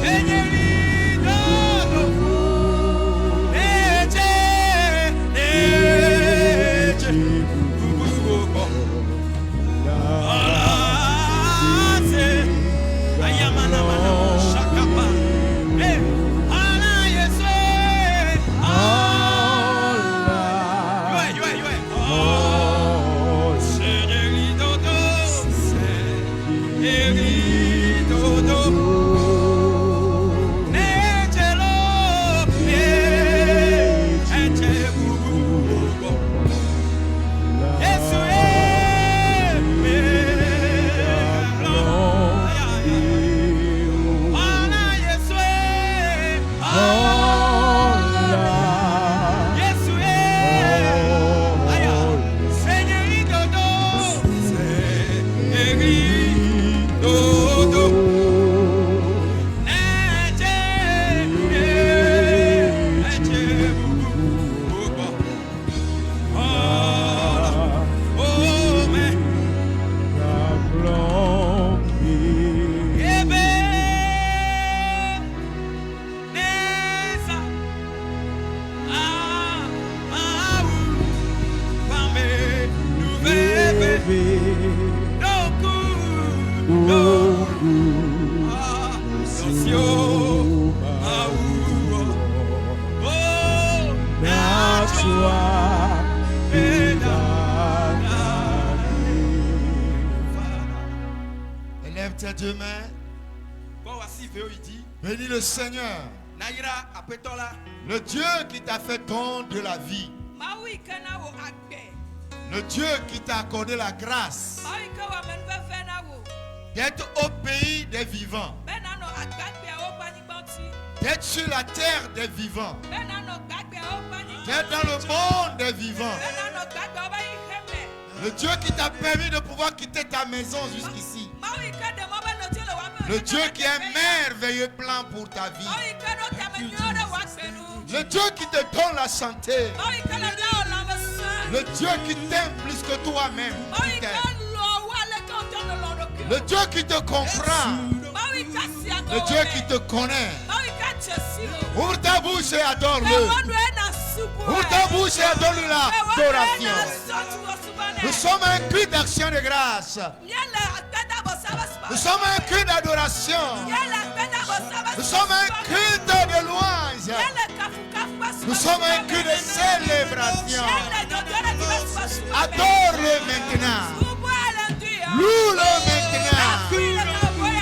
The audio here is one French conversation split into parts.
Señor demain. Bénis le Seigneur. Le Dieu qui t'a fait don de la vie. Le Dieu qui t'a accordé la grâce d'être au pays des vivants, d'être sur la terre des vivants, d'être dans le monde des vivants. Le Dieu qui t'a permis de pouvoir quitter ta maison jusqu'ici. Le Dieu qui a un merveilleux plan pour ta vie. Le Dieu qui te donne la santé. Le Dieu qui t'aime plus que toi-même. Le Dieu qui te comprend. Le Dieu qui te connaît. Ouvre ta bouche et adore-le. Ouvre ta bouche et adore-le l'adoration. Nous sommes un cri d'action de grâce. Nous sommes un cri d'adoration. Nous sommes un cri de louange. Nous sommes un cri de célébration. Adore-le maintenant. Loue-le maintenant.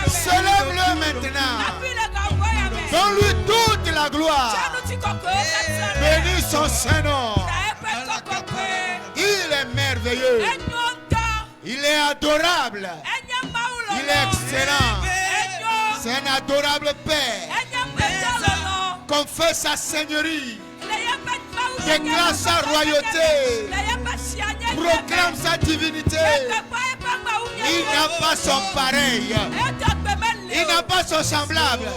Célèbre-le maintenant. Donne-lui toute la gloire. Bénis son Saint-Nom. Il est merveilleux. Il est adorable. Il est excellent. C'est un adorable Père. Confesse sa seigneurie. Déclare sa royauté. Proclame sa divinité. Il n'a pas son pareil. Il n'a pas son semblable.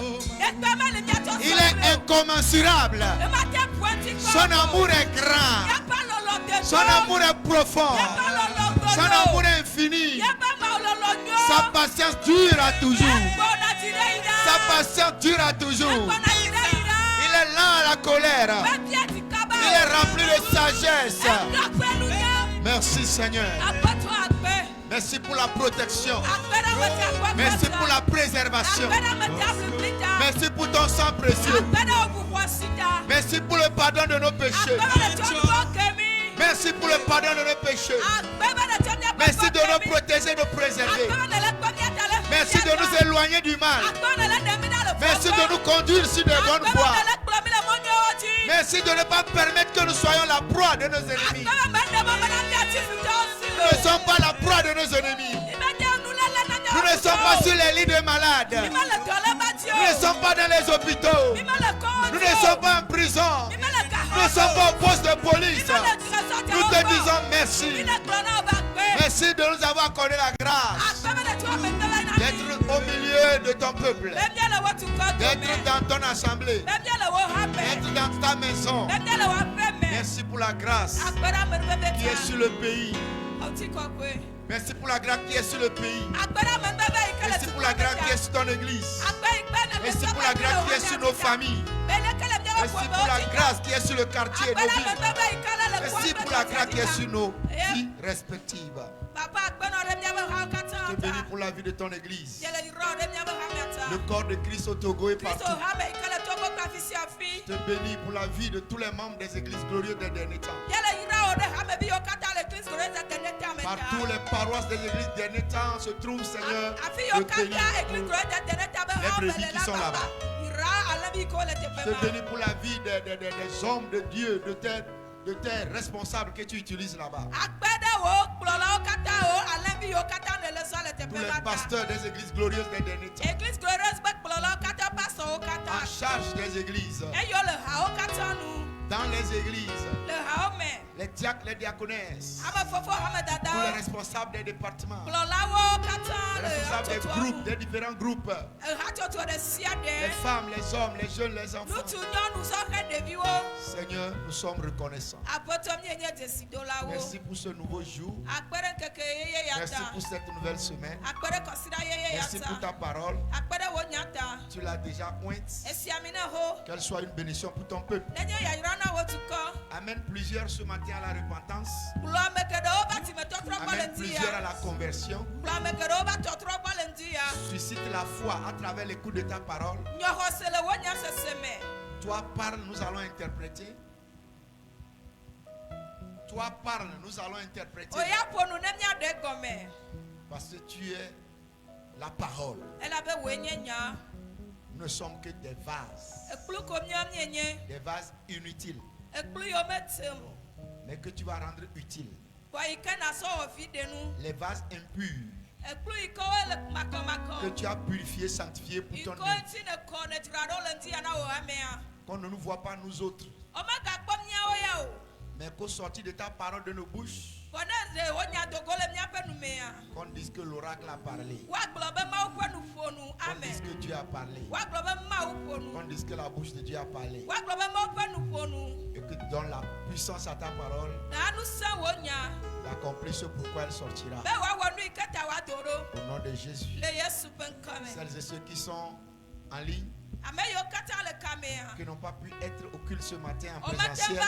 Il est incommensurable. Son amour est grand. Son amour est profond. Son amour est infini. Sa patience dure à toujours. Sa patience dure à toujours. Il est lent à la colère. Il est rempli de sagesse. Merci Seigneur. Merci pour la protection. Merci pour la préservation. Merci pour ton sang précieux. Merci pour le pardon de nos péchés. Merci pour le pardon de nos péchés. Merci de nous protéger et de nous préserver. Merci de nous éloigner du mal. Merci de nous conduire sur de bonnes voies. Merci de ne pas permettre que nous soyons la proie de nos ennemis. Nous ne sommes pas la proie de nos ennemis. Nous ne sommes pas sur les lits de malades. Nous ne sommes pas dans les hôpitaux. Nous ne sommes pas en prison. Nous ne sommes pas au poste de police. Nous te disons merci. Merci de nous avoir accordé la grâce d'être au milieu de ton peuple, d'être dans ton assemblée, d'être dans ta maison. Merci pour la grâce qui est sur le pays. Merci pour la grâce qui est sur le pays. Merci pour la grâce qui est sur ton église. Merci pour la grâce qui est sur nos familles. Merci pour la grâce qui est sur le quartier, nos villes. Merci pour la grâce qui est sur nos vies respectives. Je te bénis pour la vie de ton église. Le corps de Christ au Togo et partout. Je te bénis pour la vie de tous les membres des églises glorieuses des derniers temps. Partout les paroisses des églises des derniers temps se trouvent, Seigneur, je te bénis pour les brebis qui sont là-bas. Je te bénis pour la vie des hommes de Dieu, de tes responsables que tu utilises là-bas. Tous les pasteurs des églises glorieuses des derniers temps. En charge des églises. Dans les églises. Les diacres, les diaconesses. Tous les responsables des départements. Les responsables des groupes, des différents groupes. Les femmes, les hommes, les jeunes, les enfants. Seigneur, nous sommes reconnaissants. Merci pour ce nouveau jour. Merci pour cette nouvelle semaine. Merci pour ta parole. Tu l'as déjà pointe. Qu'elle soit une bénédiction pour ton peuple. Amène plusieurs ce matin à la repentance. Amène plusieurs à la conversion. Suscite la foi à travers l'écoute de ta parole. Toi parle, nous allons interpréter. Toi parle, nous allons interpréter. Parce que tu es la parole. Nous ne sommes que des vases. Des vases inutiles. Mais que tu vas rendre utiles. Les vases impurs. Que tu as purifié, sanctifié pour ton nom. Qu'on ne nous voit pas nous autres. Mais qu'au sortir de ta parole de nos bouches, qu'on dise que l'oracle a parlé. Qu'on dise que Dieu a parlé. Qu'on dise que la bouche de Dieu a parlé. Et que tu donnes la puissance à ta parole d'accomplir ce pourquoi elle sortira. Au nom de Jésus. Celles et ceux qui sont en ligne, qui n'ont pas pu être au culte ce matin en présentiel,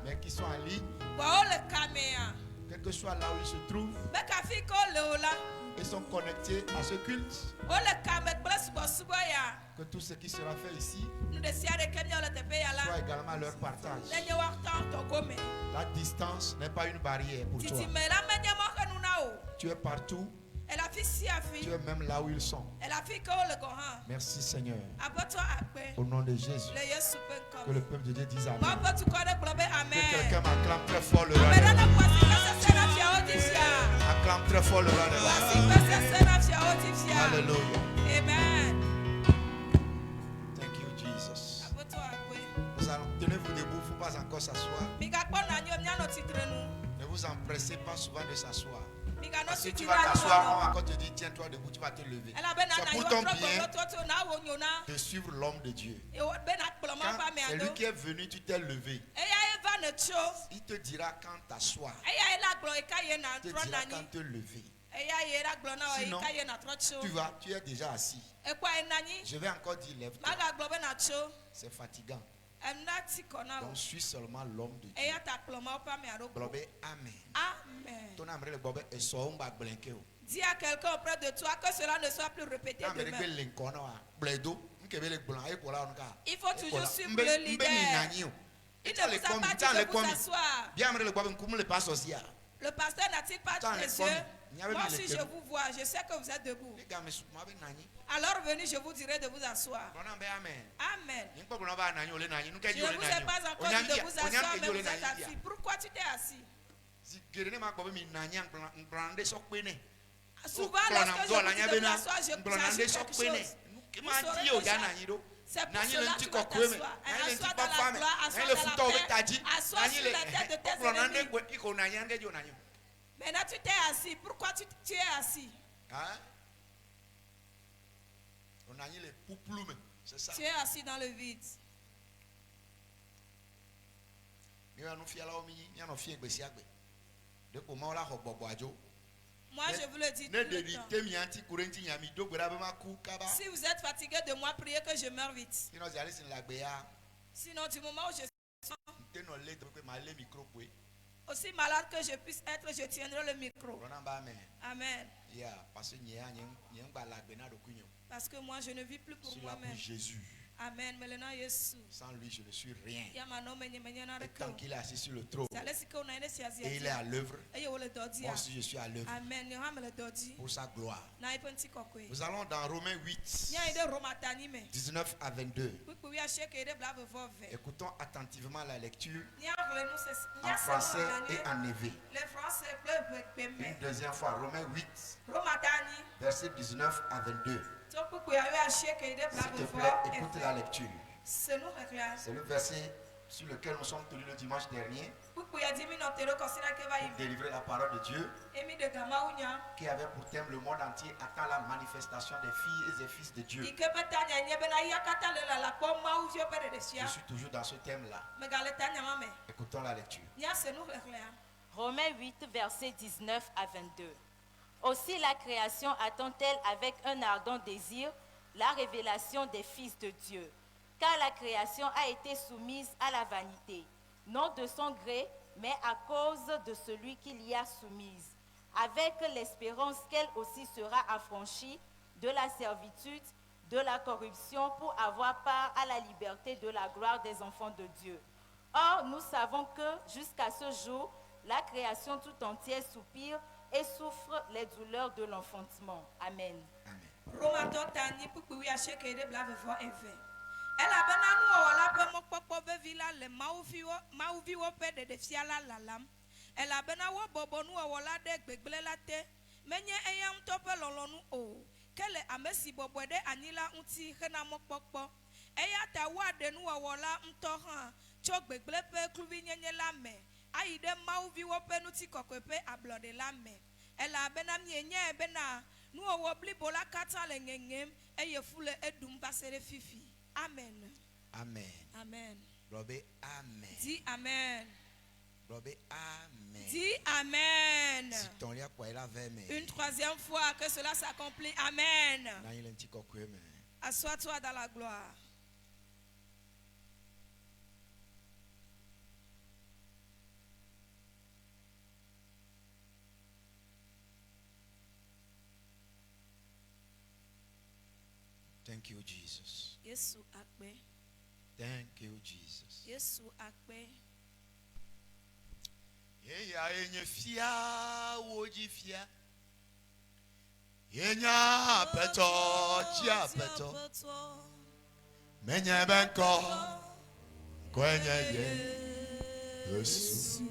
mais qui sont en ligne, quel que soit là où ils se trouvent, ils sont connectés à ce culte. Que tout ce qui sera fait ici soit également leur partage. La distance n'est pas une barrière pour toi. Tu es partout. Tu es même là où ils sont. Merci Seigneur. Au nom de Jésus. Que le peuple de Dieu dise Amen. Que quelqu'un m'acclame très fort le roi. Acclame très fort le roi. Alléluia. Amen. Thank you Jesus. Tenez-vous debout, il ne faut pas encore s'asseoir. Ne vous empressez pas souvent de s'asseoir. Parce que tu vas t'asseoir, on va encore te dire tiens-toi debout, tu vas te lever. C'est pour ton bien de suivre l'homme de Dieu. Quand c'est lui qui est venu, tu t'es levé. Il te dira quand t'asseoir. Il te dira quand te lever. Sinon, tu es déjà assis. Je vais encore dire lève-toi. C'est fatigant. Donc suis seulement l'homme de Dieu. Blobé, amen. Amen. Ton âme le blobé et son ba blinqué. Dis à quelqu'un auprès de toi que cela ne soit plus répété demain. Il faut toujours suivre le leader. Il ne vous a pas dit de vous asseoir. Le pasteur n'a-t-il pas les yeux? Moi aussi je vous vois, je sais que vous êtes debout. Alors venez, je vous dirai de vous asseoir. Amen. Je ne vous ai pas encore dit de vous asseoir, mais vous êtes assis. Pourquoi tu t'es assis? Souvent, lorsque je vous dis de vous asseoir, je vous ajoute quelque chose. Vous saurez déjà. C'est pour cela que tu vas t'asseoir. Assois dans la gloire, assois dans la paix, assois sur la tête de tes ennemis. Maintenant tu t'es assis. Pourquoi tu es assis? Tu es assis dans le vide. Moi je vous le dis tout le temps. Si vous êtes fatigué de moi, priez que je meure vite. Sinon du moment où je suis aussi malade que je puisse être, je tiendrai le micro. Amen. Parce que moi je ne vis plus pour moi-même. Amen. Sans lui, je ne suis rien. Et tant qu'il est assis sur le trône et il est à l'œuvre, moi aussi je suis à l'œuvre pour sa gloire. Nous allons dans Romains 8, 19 à 22. Écoutons attentivement la lecture en français et en évé. Une deuxième fois, Romains 8, verset 19 à 22. S'il te plaît, écoute la lecture. C'est le verset sur lequel nous sommes tenus le dimanche dernier pour délivrer la parole de Dieu qui avait pour thème le monde entier attend la manifestation des filles et des fils de Dieu. Je suis toujours dans ce thème-là. Écoutons la lecture. Romains 8, verset 19 à 22. Aussi la création attend-elle avec un ardent désir la révélation des fils de Dieu. Car la création a été soumise à la vanité, non de son gré, mais à cause de celui qui l'y a soumise, avec l'espérance qu'elle aussi sera affranchie de la servitude, de la corruption, pour avoir part à la liberté de la gloire des enfants de Dieu. Or, nous savons que jusqu'à ce jour, la création tout entière soupire et souffre les douleurs de l'enfantement. Amen. Kele amesi bobwede anila unti hena mokpokpo eya ta wa de nu wola mtohan chogbeglepe klubi nyenye lame ayide mauvi wope nuti kokwepe ablode lame ela bena mienye bena nu wo blibola kata le ngengem eye fule edum basere fifi. Amen. Amen. Amen. Robe amen. Dis amen. Robe amen. Dis amen. Une troisième fois que cela s'accomplit. Amen. Assois-toi dans la gloire. Thank you, Jesus. Yesu akbe. Thank you, Jesus. Yesu akbe. Yeya enye fia woji fia. Yenya peto chia peto. Menye benko kwenye ye Yesu.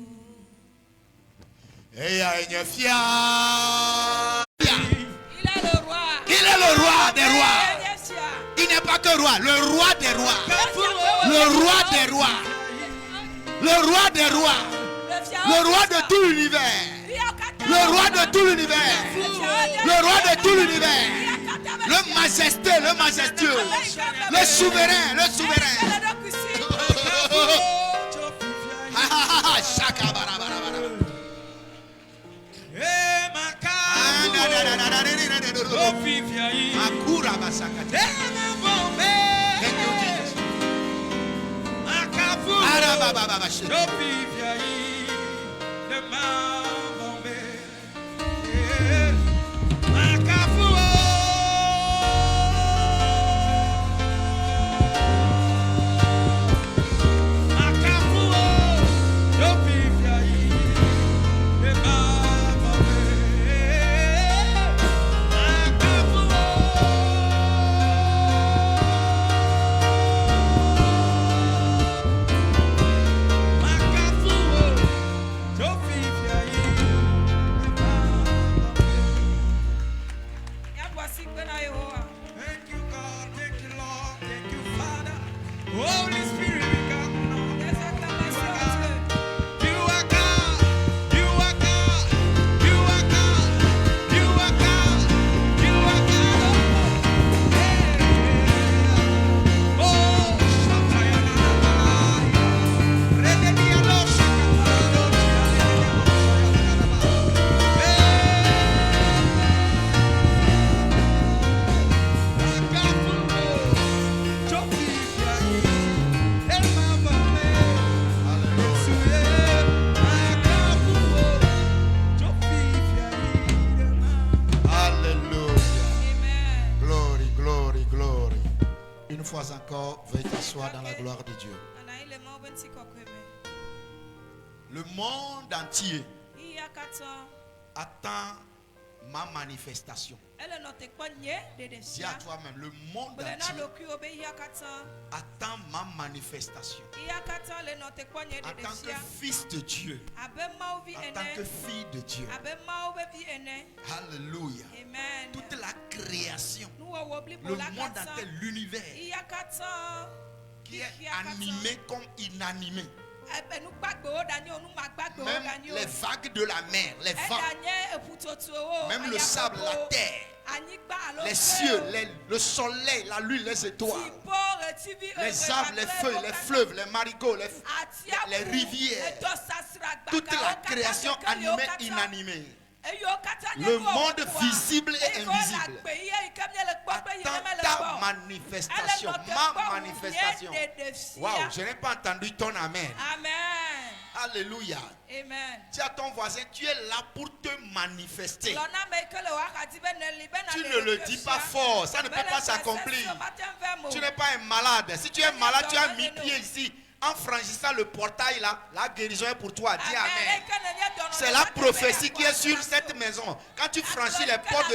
Yeya enye fia. Il est le roi. Il est le roi des rois. Il n'est pas que roi, le roi des rois. Le roi des rois. Le roi des rois. Le roi de tout l'univers. Le roi de tout l'univers. Le roi de tout l'univers. Le majesté, le majestueux. Le souverain, le souverain. Encore, veuillez t'asseoir dans la gloire de Dieu. Le monde entier attend ma manifestation. Dis à toi-même, le monde entier attend ma manifestation. En tant que fils de Dieu, en tant que fille de Dieu. Alléluia. Toute la création, le monde entier, l'univers, qui est animé comme inanimé. Même les vagues de la mer, les vents, même le sable, la terre, les cieux, le soleil, la lune, les étoiles, les arbres, les feuilles, les fleuves, les marigots, les rivières, toute la création animée, inanimée. Le monde visible et invisible attend ta manifestation, ma manifestation. Waouh, je n'ai pas entendu ton amen. Amen. Alléluia. Amen. Dis à ton voisin, tu es là pour te manifester. Tu ne le dis pas fort, ça ne peut pas s'accomplir. Tu n'es pas un malade. Si tu es malade, tu as mis pied ici. en franchissant le portail là, la guérison est pour toi. Dis amen. C'est la prophétie qui est sur cette maison. Quand tu franchis les portes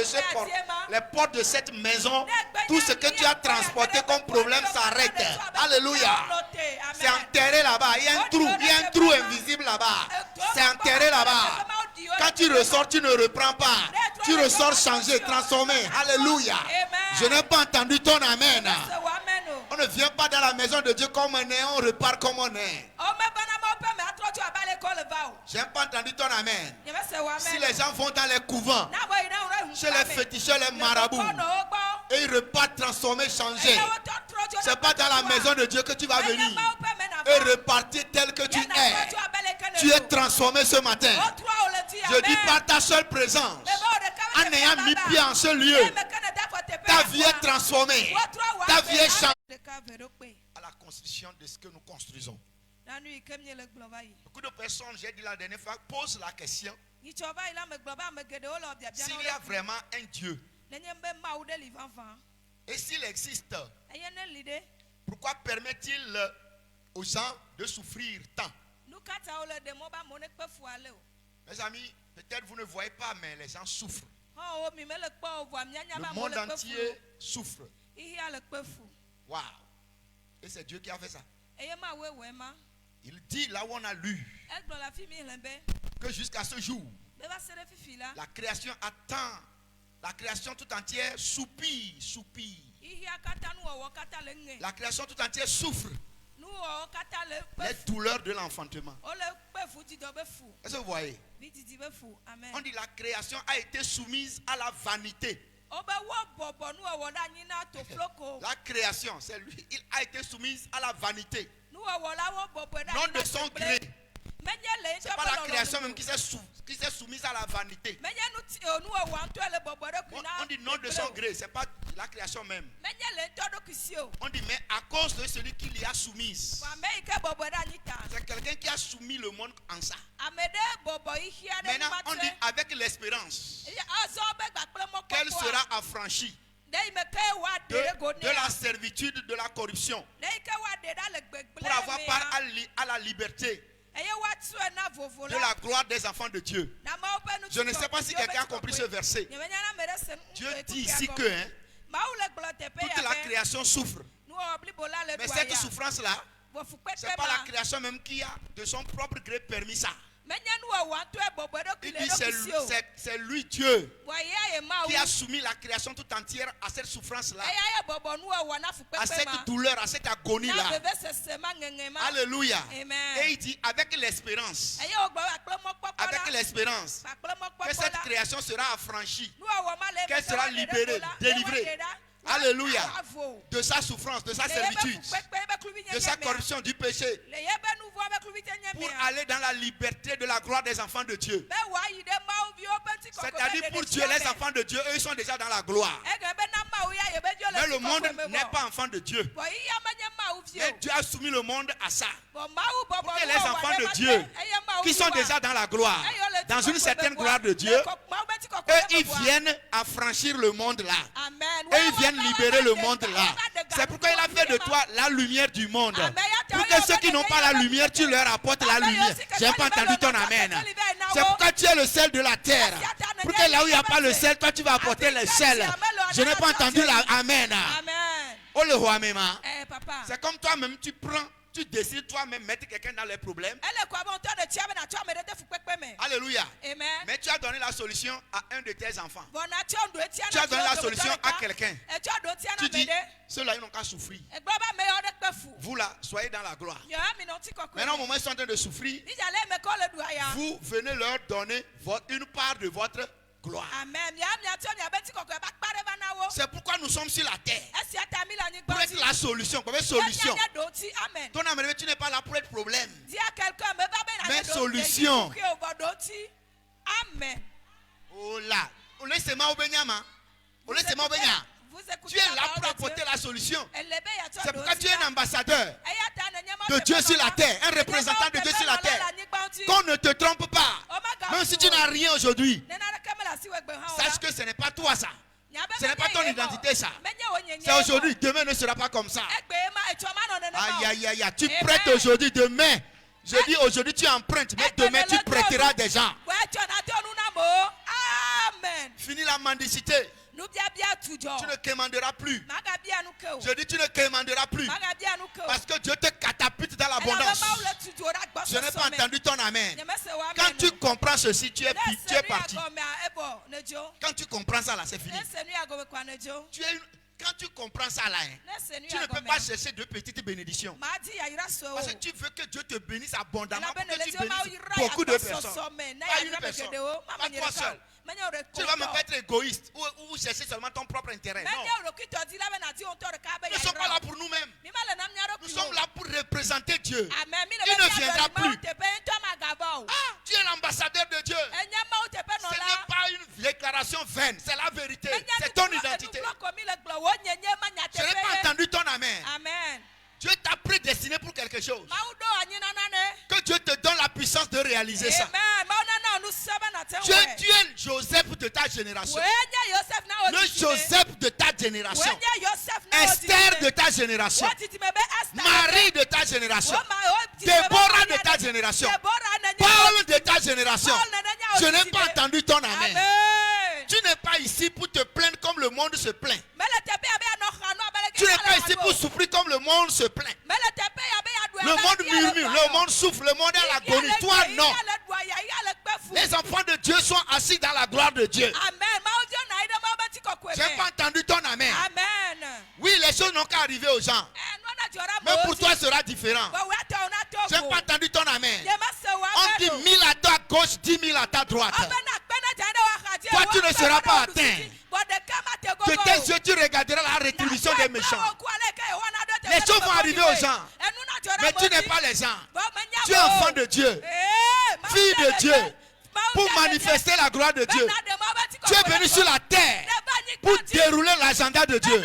de cette maison, tout ce que tu as transporté comme problème s'arrête. Alléluia. C'est enterré là-bas. Il y a un trou invisible là-bas. C'est enterré là-bas. Quand tu ressors, tu ne reprends pas. Tu ressors changé, transformé. Alléluia. Je n'ai pas entendu ton amen. On ne vient pas dans la maison de Dieu comme on est, on repart comme on est. Je n'ai pas entendu ton amen. Si les gens vont dans les couvents, chez les féticheurs, les marabouts, et ils repartent transformés, changés, ce n'est pas dans la maison de Dieu que tu vas venir et repartir tel que tu es. Tu es transformé ce matin. Je dis par ta seule présence, en ayant mis pied en ce lieu, ta vie est transformée, ta vie est changée. À la construction de ce que nous construisons. Beaucoup de personnes, j'ai dit la dernière fois, posent la question s'il y a vraiment un Dieu et s'il existe, pourquoi permet-il aux gens de souffrir tant? Mes amis, peut-être vous ne voyez pas, mais les gens souffrent. Le monde entier souffre. Waouh! Et c'est Dieu qui a fait ça. Il dit là où on a lu que jusqu'à ce jour, la création attend, la création tout entière soupire. La création tout entière souffre les douleurs de l'enfantement. Est-ce que vous voyez? On dit la création a été soumise à la vanité. La création, c'est lui, il a été soumise à la vanité. Non de son gré. C'est pas la création même qui s'est soumise à la vanité. On dit non de son gré, c'est pas la création même. On dit mais à cause de celui qui l'y a soumise. C'est quelqu'un qui a soumis le monde en ça. Maintenant on dit avec l'espérance qu'elle sera affranchie de la servitude de la corruption pour avoir part à la liberté de la gloire des enfants de Dieu. Je ne sais pas si quelqu'un a compris ce verset. Dieu dit ici que toute la création souffre. Mais cette souffrance-là, ce n'est pas la création même qui a de son propre gré permis ça. Il dit c'est lui Dieu qui a soumis la création tout entière à cette souffrance-là, à cette douleur, à cette agonie-là. Alléluia. Et il dit avec l'espérance que cette création sera affranchie, qu'elle sera libérée, délivrée. Alléluia. De sa souffrance, de sa servitude, de sa corruption, du péché, pour aller dans la liberté de la gloire des enfants de Dieu. C'est-à-dire pour Dieu, les enfants de Dieu, eux ils sont déjà dans la gloire. Mais le monde n'est pas enfant de Dieu. Mais Dieu a soumis le monde à ça. Pour que les enfants de Dieu, qui sont déjà dans la gloire, dans une certaine gloire de Dieu, eux ils viennent affranchir le monde là. Et ils viennent libérer le monde là. C'est pourquoi il a fait de toi la lumière du monde. Pour que ceux qui n'ont pas la lumière, tu leur apportes la lumière. J'ai pas entendu ton amen. C'est pourquoi tu es le sel de la terre. Pour que là où il n'y a pas le sel, toi tu vas apporter le sel. Je n'ai pas entendu l'amen. Oh le roi même. C'est comme toi-même, tu prends. Tu décides toi-même mettre quelqu'un dans les problèmes. Alléluia. Mais tu as donné la solution à un de tes enfants. Tu as donné la solution à quelqu'un. Tu dis, ceux-là ils n'ont qu'à souffrir. Vous là, soyez dans la gloire. Maintenant au moment où ils sont en train de souffrir, vous venez leur donner une part de votre gloire. C'est pourquoi nous sommes sur la terre. Pour être la solution. Pour être solution. Ton âme, tu n'es pas là pour être problème. Mais solution. Oh là. Tu es là pour apporter la solution. C'est pourquoi tu es un ambassadeur de Dieu sur la terre. Un représentant de Dieu sur la terre. Qu'on ne te trompe pas. Même si tu n'as rien aujourd'hui. Sache que ce n'est pas toi ça. Ce n'est pas ton identité ça. C'est aujourd'hui. Demain ne sera pas comme ça. Aïe, aïe, aïe, aïe. Tu prêtes aujourd'hui, demain. Je dis aujourd'hui tu empruntes, mais demain tu prêteras des gens. Amen. Fini la mendicité. Tu ne quémanderas plus. Je dis tu ne quémanderas plus. Parce que Dieu te catapulte dans l'abondance. Je n'ai pas entendu ton amen. Quand tu comprends ceci, tu es parti. Quand tu comprends ça là, c'est fini. Quand tu comprends ça là, tu ne peux pas chercher de petites bénédictions. Parce que tu veux que Dieu te bénisse abondamment pour que tu bénisses beaucoup de personnes. Pas une personne, pas toi seul. Tu ne vas même pas être égoïste ou chercher seulement ton propre intérêt. Non. Nous ne sommes pas là pour nous-mêmes. Nous sommes là pour représenter Dieu. Il ne viendra plus. Tu es l'ambassadeur de Dieu. Ce n'est pas une déclaration vaine, c'est la vérité. C'est ton identité. Je n'ai pas entendu ton amen. Amen. Dieu t'a prédestiné pour quelque chose. Que Dieu te donne la puissance de réaliser ça. Tu es Joseph de ta génération. Le Joseph de ta génération. Esther de ta génération. Marie de ta génération. Déborah de ta génération. Paul de ta génération. Je n'ai pas entendu ton amen. Tu n'es pas ici pour te plaindre comme le monde se plaint. Tu n'es pas ici pour souffrir comme le monde se plaint. Le monde murmure, le monde souffre, le monde est à l'agonie. Toi, non. Les enfants de Dieu sont assis dans la gloire de Dieu. Je n'ai pas entendu ton amen. Oui, les choses n'ont qu'à arriver aux gens. Mais pour toi, ce sera différent. Je n'ai pas entendu ton amen. On dit 1000 à ta gauche, 10 000 à ta droite. Toi, tu ne seras pas atteint. De tes yeux, tu regarderas la rétribution des méchants. Les choses vont arriver aux gens. Mais tu n'es pas les gens. Tu es enfant de Dieu. Fille de Dieu. Pour manifester la gloire de Dieu. Tu es venu sur la terre pour dérouler l'agenda de Dieu.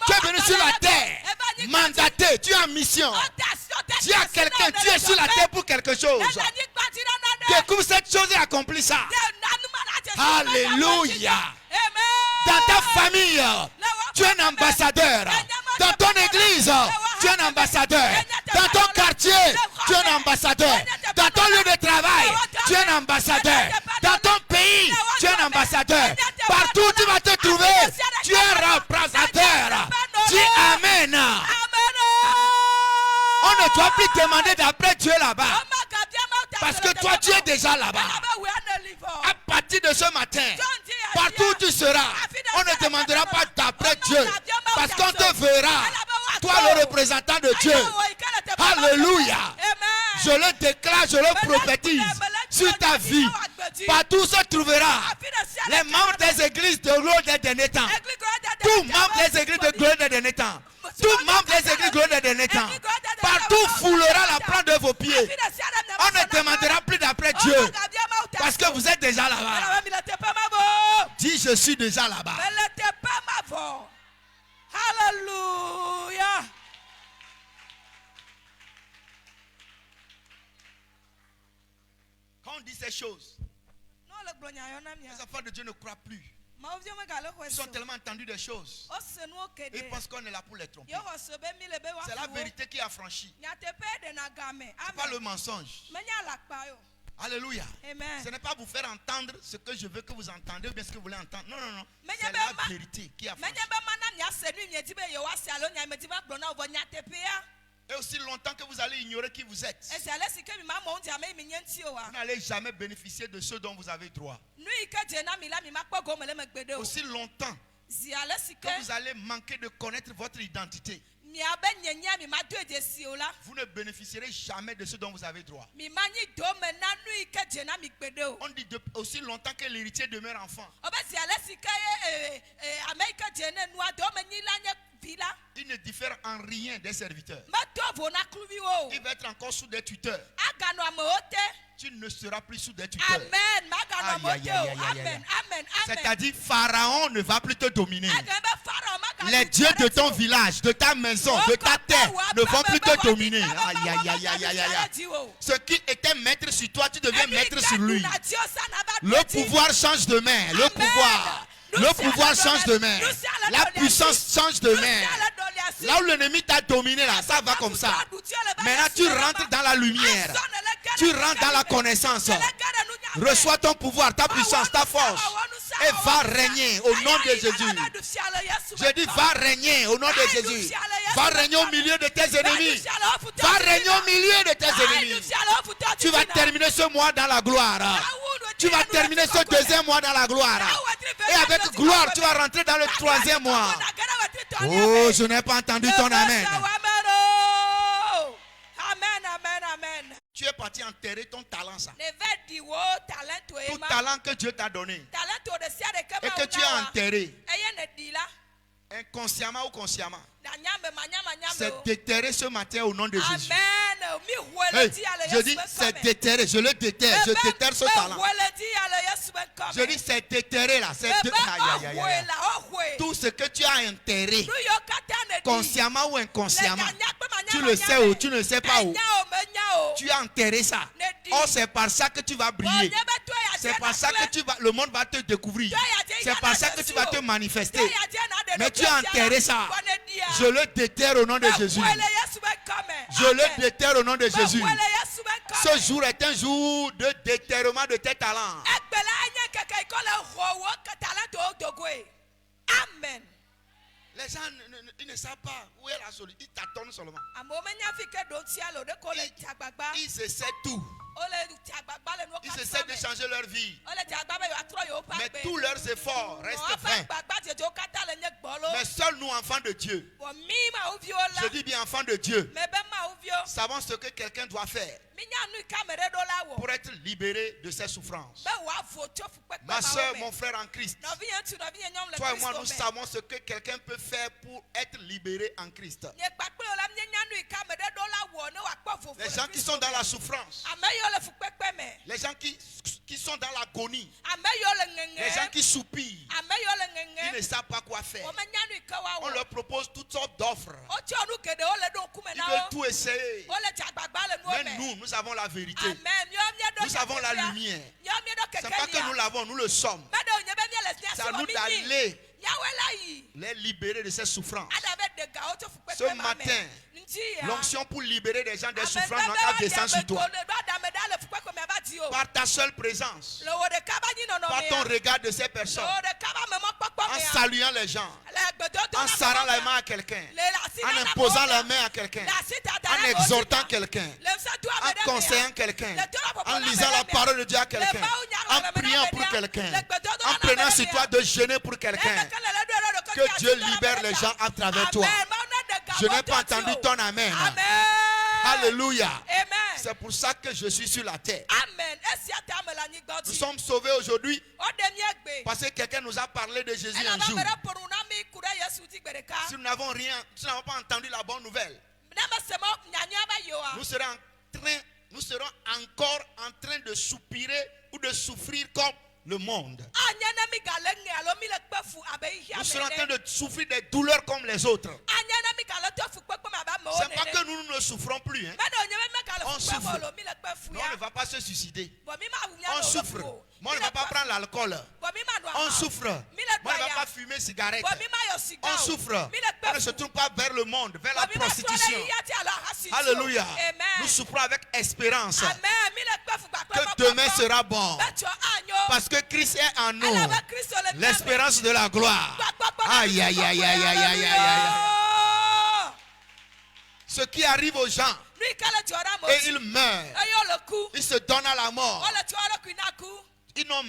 Tu es venu sur la terre mandaté. Tu es en mission. Tu as quelqu'un, tu es sur la terre pour quelque chose. Découvre cette chose et accomplis ça. Alléluia. Dans ta famille, tu es un ambassadeur. Dans ton église, tu es un ambassadeur. Dans ton quartier, tu es un ambassadeur. Dans ton lieu de travail, tu es un ambassadeur. Dans ton pays, tu es un ambassadeur. Partout où tu vas te trouver, tu es un représentateur. Dis Amen. On ne doit plus demander d'après Dieu là-bas. Parce que toi, tu es déjà là-bas. À partir de ce matin, partout où tu seras, on ne demandera pas d'après Dieu. Parce qu'on te verra. Toi, le représentant de Dieu. Alléluia. Je le déclare, je le prophétise sur ta vie. Partout où se trouvera les membres des églises de gloire des derniers temps. Tous membres des églises de gloire des derniers temps. Tous membres des églises de gloire des derniers temps. Partout foulera la plante de vos pieds. On ne demandera plus d'après Dieu. Parce que vous êtes déjà là-bas. Dis, je suis déjà là-bas. Alléluia. Quand on dit ces choses, les enfants de Dieu ne croient plus. Ils ont tellement entendu des choses. Ils pensent qu'on est là pour les tromper. C'est la vérité qui est affranchie. Ce n'est pas le mensonge. Alléluia. Ce n'est pas vous faire entendre ce que je veux que vous entendez ou bien ce que vous voulez entendre. Non, non, non. C'est la vérité qui est affranchie. Et aussi longtemps que vous allez ignorer qui vous êtes, vous n'allez jamais bénéficier de ce dont vous avez droit. Aussi longtemps que vous allez manquer de connaître votre identité, vous ne bénéficierez jamais de ce dont vous avez droit. On dit aussi longtemps que l'héritier demeure enfant, il ne diffère en rien des serviteurs. Il va être encore sous des tuteurs. Tu ne seras plus sous des tuteurs. C'est-à-dire, Pharaon ne va plus te dominer. Les dieux de ton village, de ta maison, de ta terre ne vont plus te dominer. Ce qui était maître sur toi, tu deviens maître sur lui. Le pouvoir change de main. Le pouvoir change de main. La puissance change de main. Là où l'ennemi t'a dominé, là, ça va comme ça. Maintenant, tu rentres dans la lumière. Tu rentres dans la connaissance. Reçois ton pouvoir, ta puissance, ta force. Et va régner au nom de Jésus. Je dis, va régner au nom de Jésus. Va régner au milieu de tes ennemis. Va régner au milieu de tes ennemis. Tu vas terminer ce mois dans la gloire. Tu vas terminer ce deuxième mois dans la gloire. Et avec gloire, tu vas rentrer dans le troisième mois. Oh, je n'ai pas entendu ton amen. Tu es parti enterrer ton talent, ça. Tout talent que Dieu t'a donné. Et que tu as enterré. Inconsciemment ou consciemment. C'est déterré ce matin au nom de Jésus. Hey, je dis c'est déterré, je le déterre, je déterre ce talent. Je dis c'est déterré là, c'est tout ce que tu as enterré, consciemment ou inconsciemment, tu le sais ou tu ne sais pas où, tu as enterré ça. Oh, c'est par ça que tu vas briller. C'est par ça que le monde va te découvrir. C'est par ça que tu vas te manifester. Mais tu as enterré ça. Je le déterre au nom de Jésus. Je le déterre au nom de Jésus. Ce jour est un jour de déterrement de tes talents. Amen. Les gens ils ne savent pas où est la solution. Ils t'attendent seulement. Ils essaient tout. Ils essaient de changer leur vie. Mais tous leurs efforts restent vains. Mais seuls nous, enfants de Dieu, je dis bien enfants de Dieu, savons ce que quelqu'un doit faire pour être libéré de ses souffrances. Ma soeur, mon frère en Christ, toi et moi, nous savons ce que quelqu'un peut faire pour être libéré en Christ. Les gens qui sont dans la souffrance, les gens qui sont dans l'agonie, les gens qui soupirent, ils ne savent pas quoi faire. On leur propose toutes sortes d'offres. Ils veulent tout essayer. Mais nous avons la vérité. Nous avons la lumière. Ce n'est pas que nous l'avons, nous le sommes. C'est à nous d'aller les libérer de ces souffrances. Ce matin, l'onction pour libérer les gens des souffrances doit descendre sur toi. Par ta seule présence, par ton regard de ces personnes, en saluant les gens, en serrant la main à quelqu'un, en imposant la main à quelqu'un, en exhortant quelqu'un, en conseillant quelqu'un, en lisant la parole de Dieu à quelqu'un, en priant pour quelqu'un, en prenant sur toi de jeûner pour quelqu'un. Que Dieu libère les gens à travers toi. Je n'ai pas entendu ton amen. Alléluia. C'est pour ça que je suis sur la terre. Nous sommes sauvés aujourd'hui parce que quelqu'un nous a parlé de Jésus un jour. Si nous n'avons rien, si nous n'avons pas entendu la bonne nouvelle, nous serons encore en train de soupirer ou de souffrir comme le monde. Nous serons en train de souffrir des douleurs comme les autres. C'est pas que nous ne souffrons plus. Hein? On souffre. Mais on ne va pas se suicider. On souffre. Mais on ne va pas prendre l'alcool. On souffre. Mais on ne va pas fumer cigarette. On souffre. On ne se tourne pas vers le monde, vers la prostitution. Alléluia. Nous souffrons avec espérance que demain sera bon. Parce que Christ est en nous. L'espérance de la gloire. Aïe, aïe, aïe, aïe, aïe, aïe, aïe. Ce qui arrive aux gens, et ils meurent, ils se donnent à la mort. Ils n'ont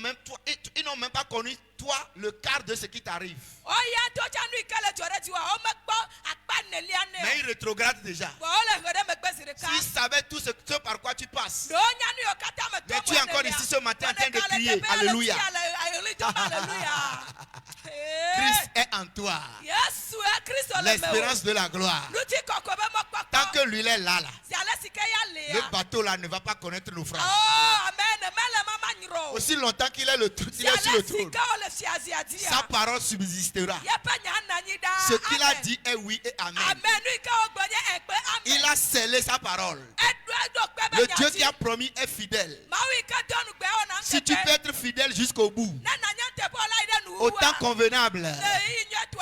même pas connu toi le quart de ce qui t'arrive. Mais ils rétrogradent déjà. S'ils savaient tout ce par quoi tu passes. Mais tu es encore ici ce matin en train de crier. Alléluia. Christ est en toi. L'espérance de la gloire. Tant que lui est là, le bateau là ne va pas connaître naufrage. Aussi longtemps qu'il est il est sur le trône, sa parole subsistera. Ce qu'il a dit est oui et amen. Il a scellé sa parole. Le Dieu qui a promis est fidèle. Si tu peux être fidèle jusqu'au bout, au temps convenable,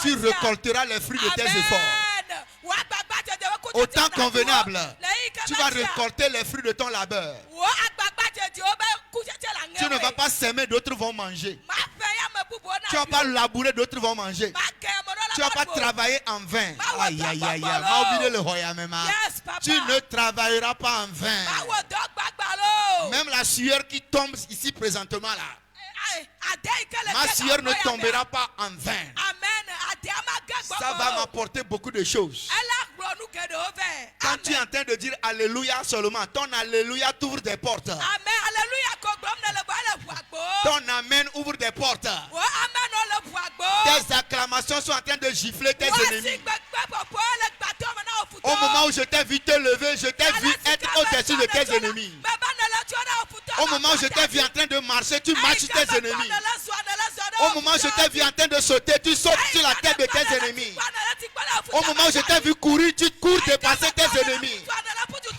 tu récolteras les fruits de tes efforts. au temps convenable, tu vas récolter les fruits de ton labeur. Tu ne vas pas s'aimer, d'autres vont manger. Tu ne vas pas labourer, d'autres vont manger. Tu ne vas pas travailler en vain. Aïe, aïe, aïe, aïe. Tu ne travailleras pas en vain. Même la sueur qui tombe ici présentement là, ma sueur ne tombera pas en vain. Ça va m'apporter beaucoup de choses. Quand tu es en train de dire Alléluia seulement, ton Alléluia t'ouvre des portes. Ton Amen ouvre des portes. Tes acclamations sont en train de gifler tes ennemis. Au moment où je t'ai vu te lever, je t'ai vu être au-dessus de tes ennemis. Au moment où je t'ai vu en train de marcher, tu marches sur tes ennemis. Au moment où je t'ai vu en train de sauter, tu sautes sur la tête de tes ennemis. Au moment où je t'ai vu courir, tu cours dépasser tes ennemis.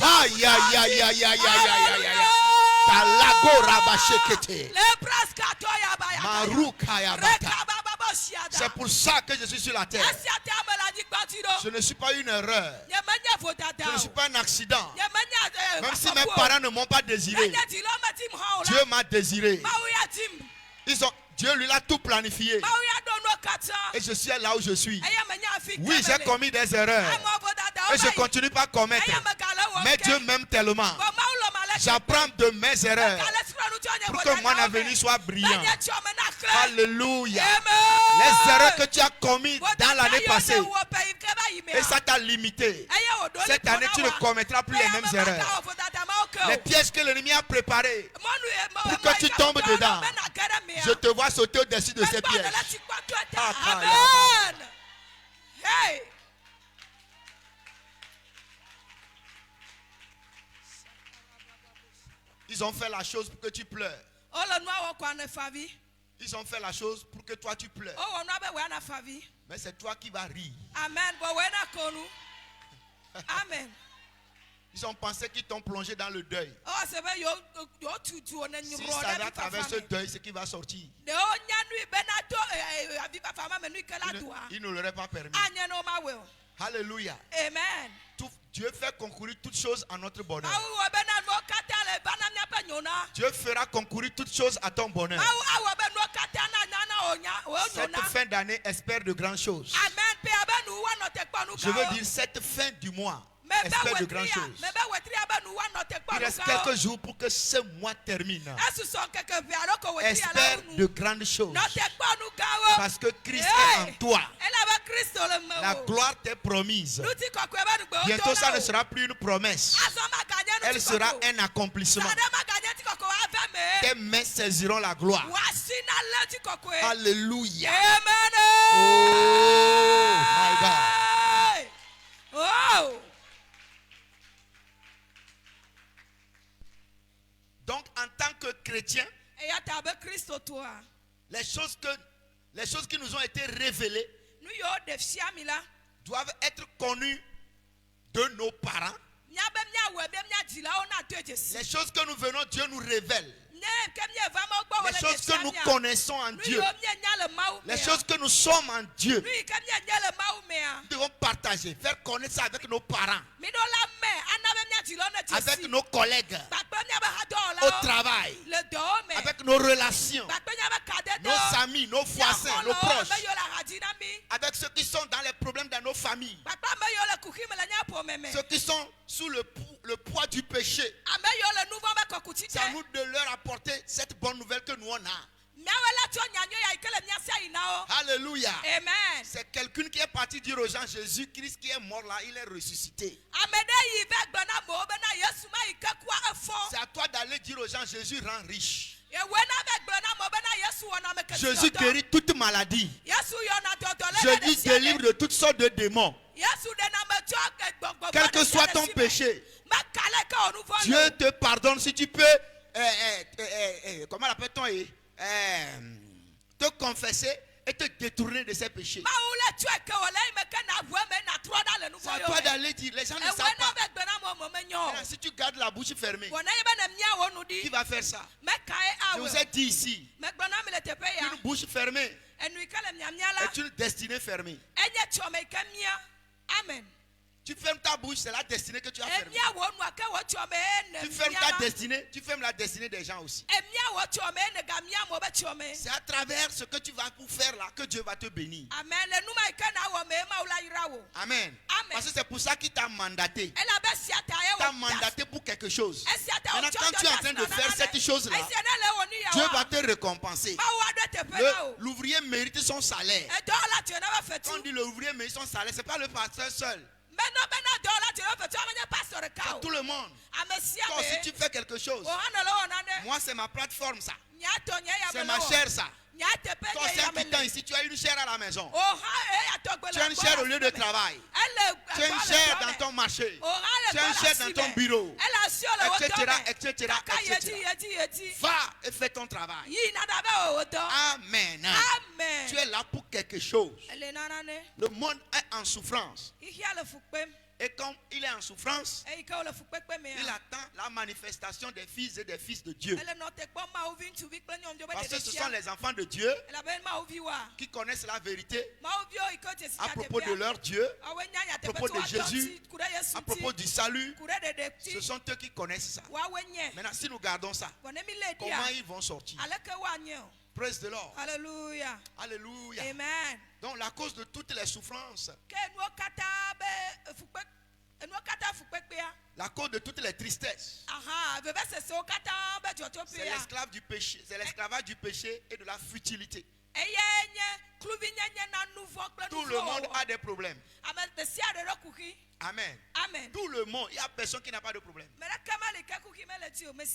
Aïe, aïe, aïe, aïe, aïe, aïe, aïe, aïe. Talago rabashekete. Marukayabata. C'est pour ça que je suis sur la terre. Je ne suis pas une erreur. Je ne suis pas un accident. Même si mes parents ne m'ont pas désiré, Dieu m'a désiré. Dieu lui a tout planifié. Et je suis là où je suis. Oui, j'ai commis des erreurs. Et je continue pas à commettre. Mais Dieu m'aime tellement. J'apprends de mes erreurs pour que mon avenir soit brillant. Alléluia. Les erreurs que tu as commises dans l'année passée, et ça t'a limité. Cette année, tu ne commettras plus les mêmes erreurs. Les pièges que l'ennemi a préparés pour que tu tombes dedans, je te vois sauter au-dessus de ces pièges. Amen. Hey. Ils ont fait la chose pour que tu pleures. Ils ont fait la chose pour que toi tu pleures. Mais c'est toi qui vas rire. Amen. Amen. Ils ont pensé qu'ils t'ont plongé dans le deuil. Si ça va à travers ce deuil, ce qui va sortir, il ne l'aurait pas permis. Alléluia. Amen. Dieu fait concourir toutes choses à notre bonheur. Dieu fera concourir toutes choses à ton bonheur. Cette fin d'année, espère de grandes choses. Je veux dire, cette fin du mois, espère de grandes choses. Il reste quelques jours pour que ce mois termine. Espère de grandes choses. Parce que Christ est en toi. La gloire t'est promise. Bientôt, ça ne sera plus une promesse. Elle sera un accomplissement. Tes mains saisiront la gloire. Alléluia. Oh, my God. Oh. Donc, en tant que chrétien, les choses qui nous ont été révélées doivent être connues de nos parents. Les choses que nous venons, Dieu nous révèle. Les choses que nous connaissons en Dieu. Les choses que nous sommes en Dieu. Nous devons partager, faire connaître ça avec nos parents, avec nos collègues, au travail, avec nos relations, nos amis, nos voisins, nos proches, avec ceux qui sont dans les problèmes de nos familles, ceux qui sont sous le poids du péché. C'est à nous de leur apporter cette bonne nouvelle que nous on a. Alléluia. Amen. C'est quelqu'un qui est parti dire aux gens, Jésus-Christ qui est mort là, il est ressuscité. C'est à toi d'aller dire aux gens, Jésus rend riche. Jésus guérit toute maladie. Jésus délivre de toutes sortes de démons. Quel que soit ton péché, Dieu te pardonne si tu peux, comment l'appelle-t-on, te confesser et te détourner de ces péchés. C'est à toi d'aller dire, les gens ne savent pas. Si tu gardes la bouche fermée, qui va faire ça? Je vous ai dit ici, une bouche fermée est une destinée fermée. Amen. Tu fermes ta bouche, c'est la destinée que tu as fermée. Tu fermes ta destinée, tu fermes la destinée des gens aussi. C'est à travers ce que tu vas pour faire là que Dieu va te bénir. Amen. Parce que c'est pour ça qu'il t'a mandaté. T'a mandaté pour quelque chose. Maintenant, quand tu es en train de faire cette chose-là, Dieu va te récompenser. L'ouvrier mérite son salaire. Quand on dit l'ouvrier mérite son salaire, ce n'est pas le pasteur seul. C'est tout le monde. Toi aussi tu fais quelque chose. Moi c'est ma plateforme ça. C'est ma chair ça. Toi c'est un quittant ici, tu as une chair à la maison. Tu as une chair au lieu de travail. Tu as une chair dans ton marché. Tu as une chair dans ton bureau. Etc. Va et fais ton travail. Amen. Tu es là pour quelque chose. Le monde est en souffrance. Et comme il est en souffrance, il attend la manifestation des fils et des fils de Dieu. Parce que ce sont les enfants de Dieu qui connaissent la vérité à propos de leur Dieu, à propos de Jésus, à propos du salut. Ce sont eux qui connaissent ça. Maintenant, si nous gardons ça, comment ils vont sortir? Praise the Lord. Alléluia. Alléluia. Amen. Donc la cause de toutes les souffrances, la cause de toutes les tristesses, c'est l'esclave du péché, c'est l'esclavage du péché et de la futilité. Tout le monde a des problèmes. Amen. Amen. Tout le monde, il n'y a personne qui n'a pas de problème.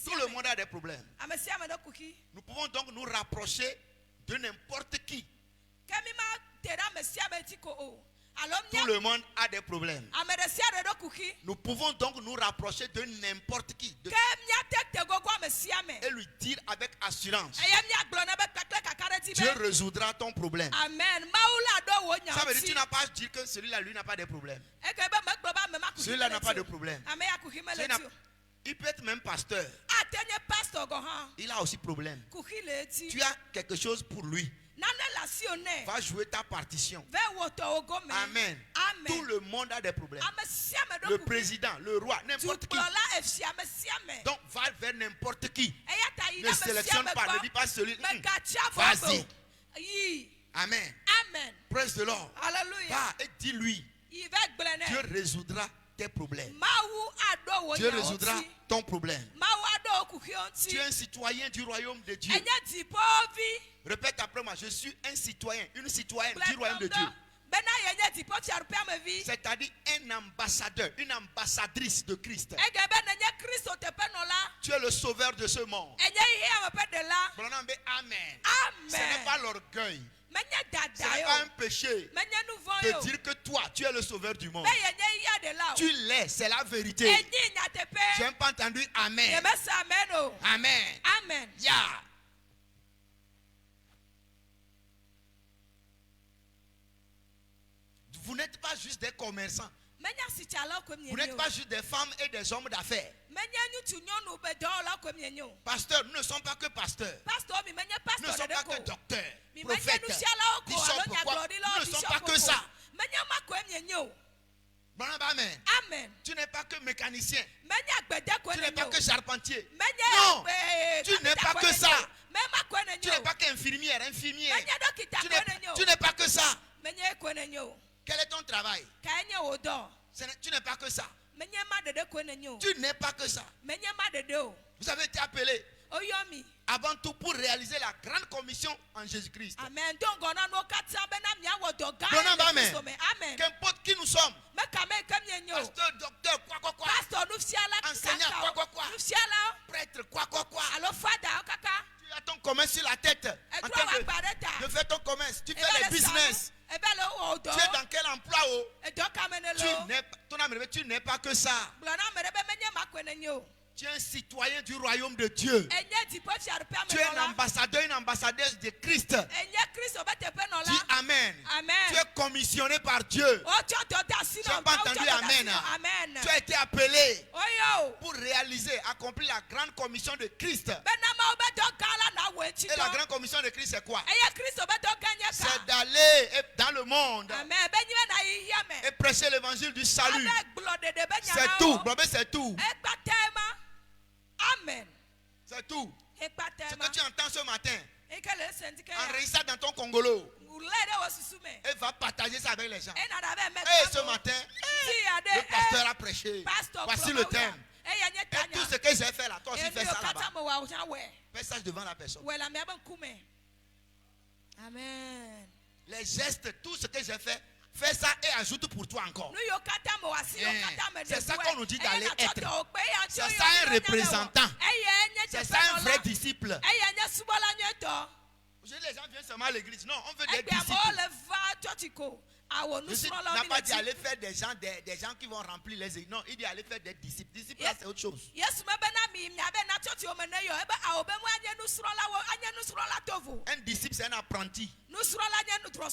Tout le monde a des problèmes. Nous pouvons donc nous rapprocher de n'importe qui. Tout le monde a des problèmes. Nous pouvons donc nous rapprocher de n'importe qui. Et lui dire avec assurance: Dieu résoudra ton problème. Amen. Ça veut dire que tu n'as pas à dire que celui-là, lui, n'a pas de problème. Celui-là n'a pas de problème. Il peut être même pasteur. Il a aussi problème. Tu as quelque chose pour lui. Va jouer ta partition. Amen. Tout le monde a des problèmes. Le président, le roi, n'importe qui. Donc va vers n'importe qui. Ne sélectionne pas, ne dis pas celui. Vas-y. Amen. Amen. Praise the Lord. Hallelujah. Va et dis-lui: Dieu résoudra tes problèmes. Dieu résoudra ton problème. Tu es un citoyen du royaume de Dieu. Répète après moi: je suis un citoyen, une citoyenne du royaume de Dieu. C'est-à-dire un ambassadeur, une ambassadrice de Christ. Tu es le sauveur de ce monde. Amen. Ce n'est pas l'orgueil. Ce n'est pas un péché de dire que toi, tu es le sauveur du monde. Tu l'es, c'est la vérité. Je n'ai pas entendu Amen. Amen. Amen. Yeah. Vous n'êtes pas juste des commerçants. Vous n'êtes pas juste des femmes et des hommes d'affaires. Pasteur, nous ne sommes pas que pasteurs. Nous ne sommes pas que docteurs, prophètes, bishops, quoi. Nous ne sommes pas que ça. Amen. Amen. Tu n'es pas que mécanicien. Tu n'es Tu pas que charpentier. Non, tu n'es pas que ça. Tu n'es pas qu'infirmière, infirmier. Tu n'es pas que ça. Quel est ton travail? Tu n'es pas que ça. Tu n'es pas que ça. Vous avez été appelé avant tout pour réaliser la grande commission en Jésus-Christ. Amen. Amen. Qu'importe qui nous sommes. Pasteur, docteur, quoi. Enseignant, quoi. Prêtre, quoi. Tu as ton commerce sur la tête. En train de faire ton commerce. Tu fais les business. Tu es dans quel emploi? Tu n'es pas que ça. Tu es un citoyen du royaume de Dieu. Tu es un ambassadeur, une ambassadrice de Christ. Dis Amen. Tu es commissionné par Dieu. Tu n'as pas entendu Amen. Tu as été appelé pour réaliser, accomplir la grande commission de Christ. Et la grande commission de Christ, c'est quoi? C'est d'aller dans le monde et prêcher l'évangile du salut. C'est tout. C'est tout. Amen. C'est tout. Ce que tu entends ce matin, enregistre ça dans ton congolo et va partager ça avec les gens. Et ce matin, le pasteur a prêché. Voici le thème. Et tout ce que j'ai fait là, toi aussi fais ça là-bas. Fais ça devant la personne. Amen. Les gestes, tout ce que j'ai fait, fais ça et ajoute pour toi encore. C'est ça qu'on nous dit d'aller être. C'est ça un représentant. C'est ça un vrai disciple. Les gens viennent seulement à l'église. Non, on veut des disciples. Jésus n'a pas dit aller faire des gens qui vont remplir les églises. Non, il dit aller faire des disciples. Disciples, c'est autre chose. Un disciple, c'est un apprenti.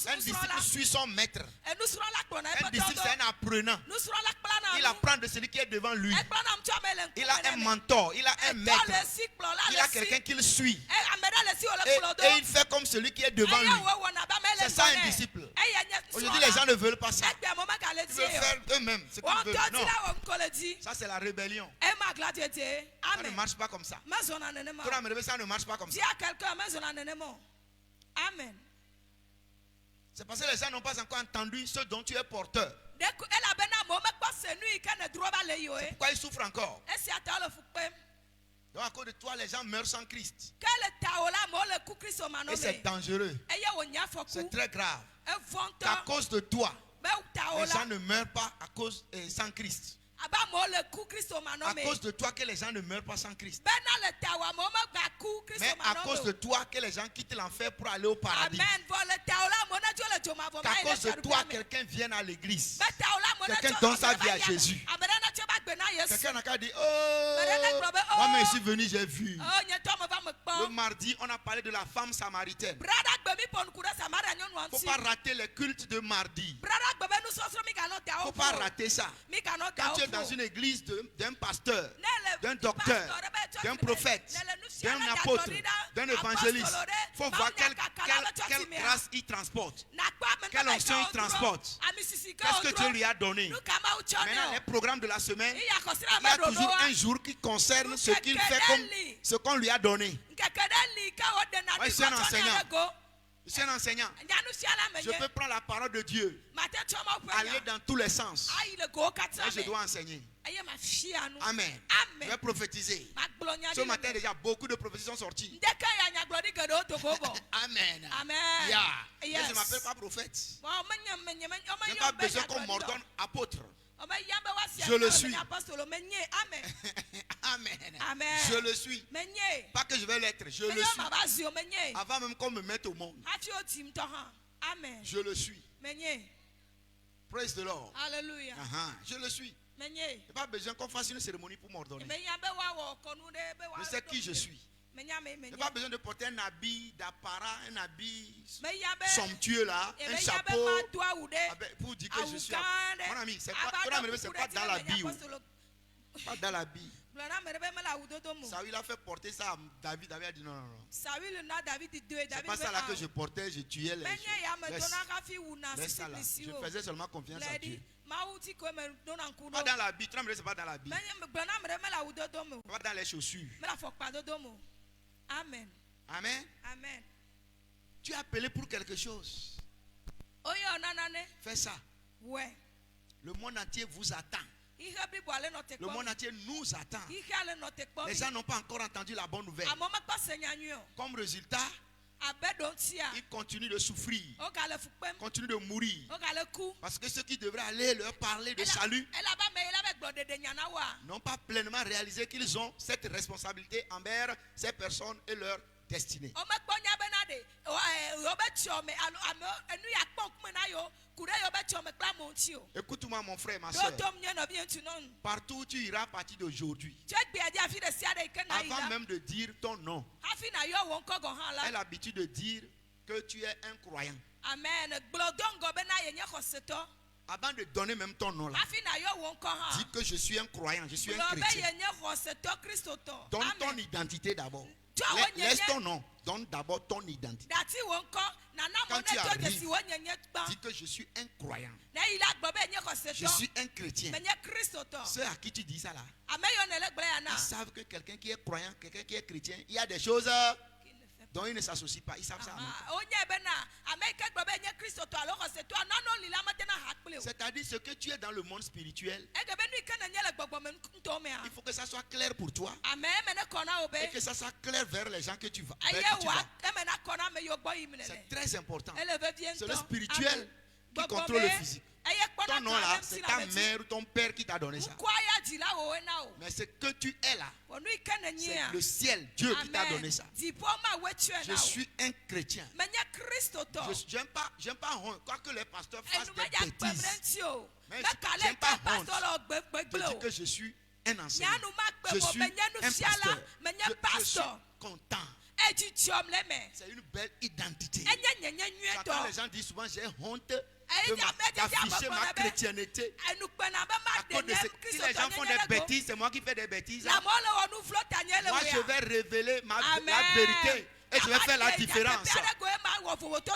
Un disciple suit son maître. Un disciple, c'est un apprenant. Il apprend de celui qui est devant lui. Il a un mentor, il a un maître. Il a quelqu'un qu'il suit. Et il fait comme celui qui est devant lui. C'est ça un disciple. Aujourd'hui, les gens ne veulent pas ça. Ils veulent faire eux-mêmes ce qu'ils veulent. Non. Ça, c'est la rébellion. Ça ne marche pas comme ça. Ça ne marche pas comme ça. Amen. C'est parce que les gens n'ont pas encore entendu ce dont tu es porteur. C'est pourquoi ils souffrent encore. Donc à cause de toi, les gens meurent sans Christ. Et c'est dangereux. C'est très grave. À cause de toi, les gens ne meurent pas sans Christ. À cause de toi que les gens ne meurent pas sans Christ. Mais à cause de toi que les gens quittent l'enfer pour aller au paradis. Qu'à cause de toi, quelqu'un vienne à l'église. Quelqu'un donne sa vie à Jésus. Quelqu'un n'a qu'à dire, oh, moi je suis venu, j'ai vu. Le mardi, on a parlé de la femme samaritaine. Il ne faut pas rater les cultes de mardi. Il ne faut pas rater ça. Quand tu es dans une église d'un pasteur, d'un docteur, d'un prophète, d'un apôtre, d'un évangéliste, il faut voir quelle grâce il transporte. Quelle onction il transporte. Qu'est-ce que Dieu lui a donné. Maintenant, les programmes de la semaine, il y a toujours un jour qui concerne ce qu'il fait comme ce qu'on lui a donné. Moi, je suis un enseignant. Je suis un enseignant. Je peux prendre la parole de Dieu, aller dans tous les sens. Et je dois enseigner. Amen. Je vais prophétiser. Ce matin déjà, beaucoup de prophéties sont sorties. Amen. Yeah. Mais je ne m'appelle pas prophète. Je n'ai pas besoin qu'on m'ordonne apôtre. Je le suis. Amen. Je le suis. Pas que je vais l'être, je le suis. Avant même qu'on me mette au monde. Je le suis. Praise the Lord. Hallelujah. Je le suis. Je n'ai pas besoin qu'on fasse une cérémonie pour m'ordonner. Je sais qui je suis. Je n'ai pas besoin de porter un habit d'apparat, un habit somptueux là, un chapeau pour dire que je suis. Mon ami, c'est pas dans l'habit. Pas dans l'habit. Saül a fait porter ça à David. David a dit non. C'est pas ça là que je portais, je tuais les gens. Laisse ça là. Je faisais seulement confiance à Dieu. Pas dans l'habit. Tu c'est pas dans l'habit. Pas dans les chaussures. Amen. Amen. Tu es appelé pour quelque chose. Fais ça. Le monde entier vous attend. Le monde entier nous attend. Les gens n'ont pas encore entendu la bonne nouvelle. Comme résultat, ils continuent de souffrir, continuent de mourir. Parce que ceux qui devraient aller leur parler de salut n'ont pas pleinement réalisé qu'ils ont cette responsabilité envers ces personnes et leur destinée. Écoute-moi mon frère, ma soeur. Partout où tu iras à partir d'aujourd'hui, avant même de dire ton nom, aie l'habitude de dire que tu es un croyant. Amen. Avant de donner même ton nom là, dis que je suis un croyant, je suis un chrétien. Donne ton identité d'abord. Laisse ton nom. Donne d'abord ton identité. Quand tu arrives, dis que je suis un croyant. Je suis un chrétien. Ceux à qui tu dis ça là, ils savent que quelqu'un qui est croyant, quelqu'un qui est chrétien, il y a des choses dont ils ne s'associent pas. Ils savent ça. C'est-à-dire ce que tu es dans le monde spirituel, il faut que ça soit clair pour toi. Et que ça soit clair vers les gens que tu vas. C'est très important. C'est le spirituel qui contrôle le physique. Ton nom là, c'est ta mère ou ton père qui t'a donné ça. Mais ce que tu es là, c'est le ciel, Dieu qui t'a donné ça. Je suis un chrétien. J'aime pas honte. Quoique les pasteurs fassent des bêtises. Mais j'aime pas honte de dire que je suis un enseignant. Je suis un pasteur. Je suis content. C'est une belle identité. Quand les gens disent souvent j'ai honte d'afficher ma chrétienté. À cause de si les gens font des bêtises, c'est moi qui fais des bêtises. Moi je vais révéler la vérité. Et je vais faire la différence.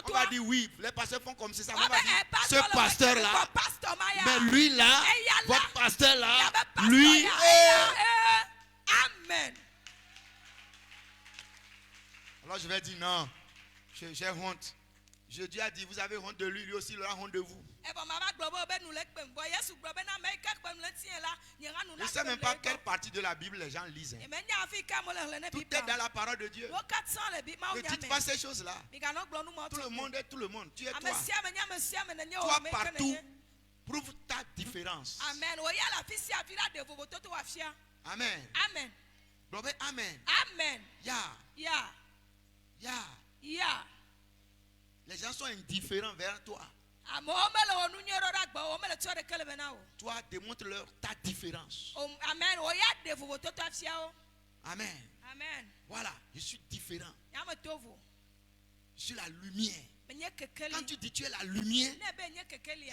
On va dire oui, les pasteurs font comme ça. On va dire ce pasteur là, mais lui là, votre pasteur là, lui est. Amen. Alors je vais dire non, j'ai honte. Dieu a dit, vous avez honte de lui, lui aussi il aura honte de vous. Je ne sais même pas quelle partie de la Bible les gens lisent. Tout est dans la parole de Dieu. Ne dites pas ces choses-là. Tout le monde est tout le monde. Tu es toi. Toi partout, prouve ta différence. Amen. Amen. Amen. Amen. Amen. Yeah. Les gens sont indifférents vers toi. Toi, démontre-leur ta différence. Amen. Amen. Amen. Voilà, je suis différent. Je suis la lumière. Quand tu dis tu es la lumière,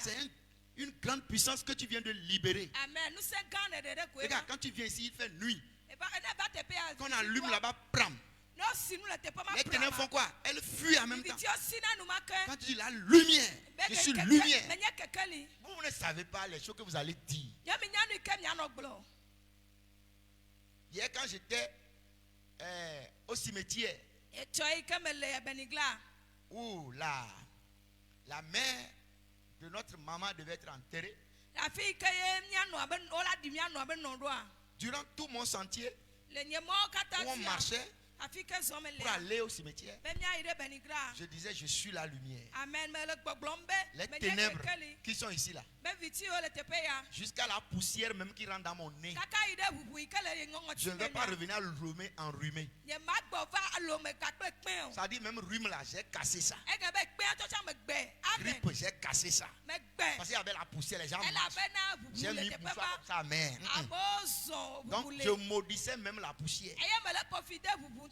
c'est une grande puissance que tu viens de libérer. Amen. Regarde, quand tu viens ici, il fait nuit. Quand on allume là-bas, pram. Les ténèbres font quoi? Elles fuient en même temps. Quand tu dis la lumière, je suis lumière. Vous ne savez pas les choses que vous allez dire. Hier, quand j'étais au cimetière, où la mère de notre maman devait être enterrée, durant tout mon sentier, où on marchait, pour aller au cimetière, je disais je suis la lumière. Les ténèbres qui sont ici là, jusqu'à la poussière même qui rentre dans mon nez, je ne vais pas revenir enrhumé. Ça dit même rhume là, j'ai cassé ça. Grippe, j'ai cassé ça. Parce qu'il y avait la poussière, les gens marchent. J'ai mis bouchoir comme ça, mais donc je maudissais même la poussière.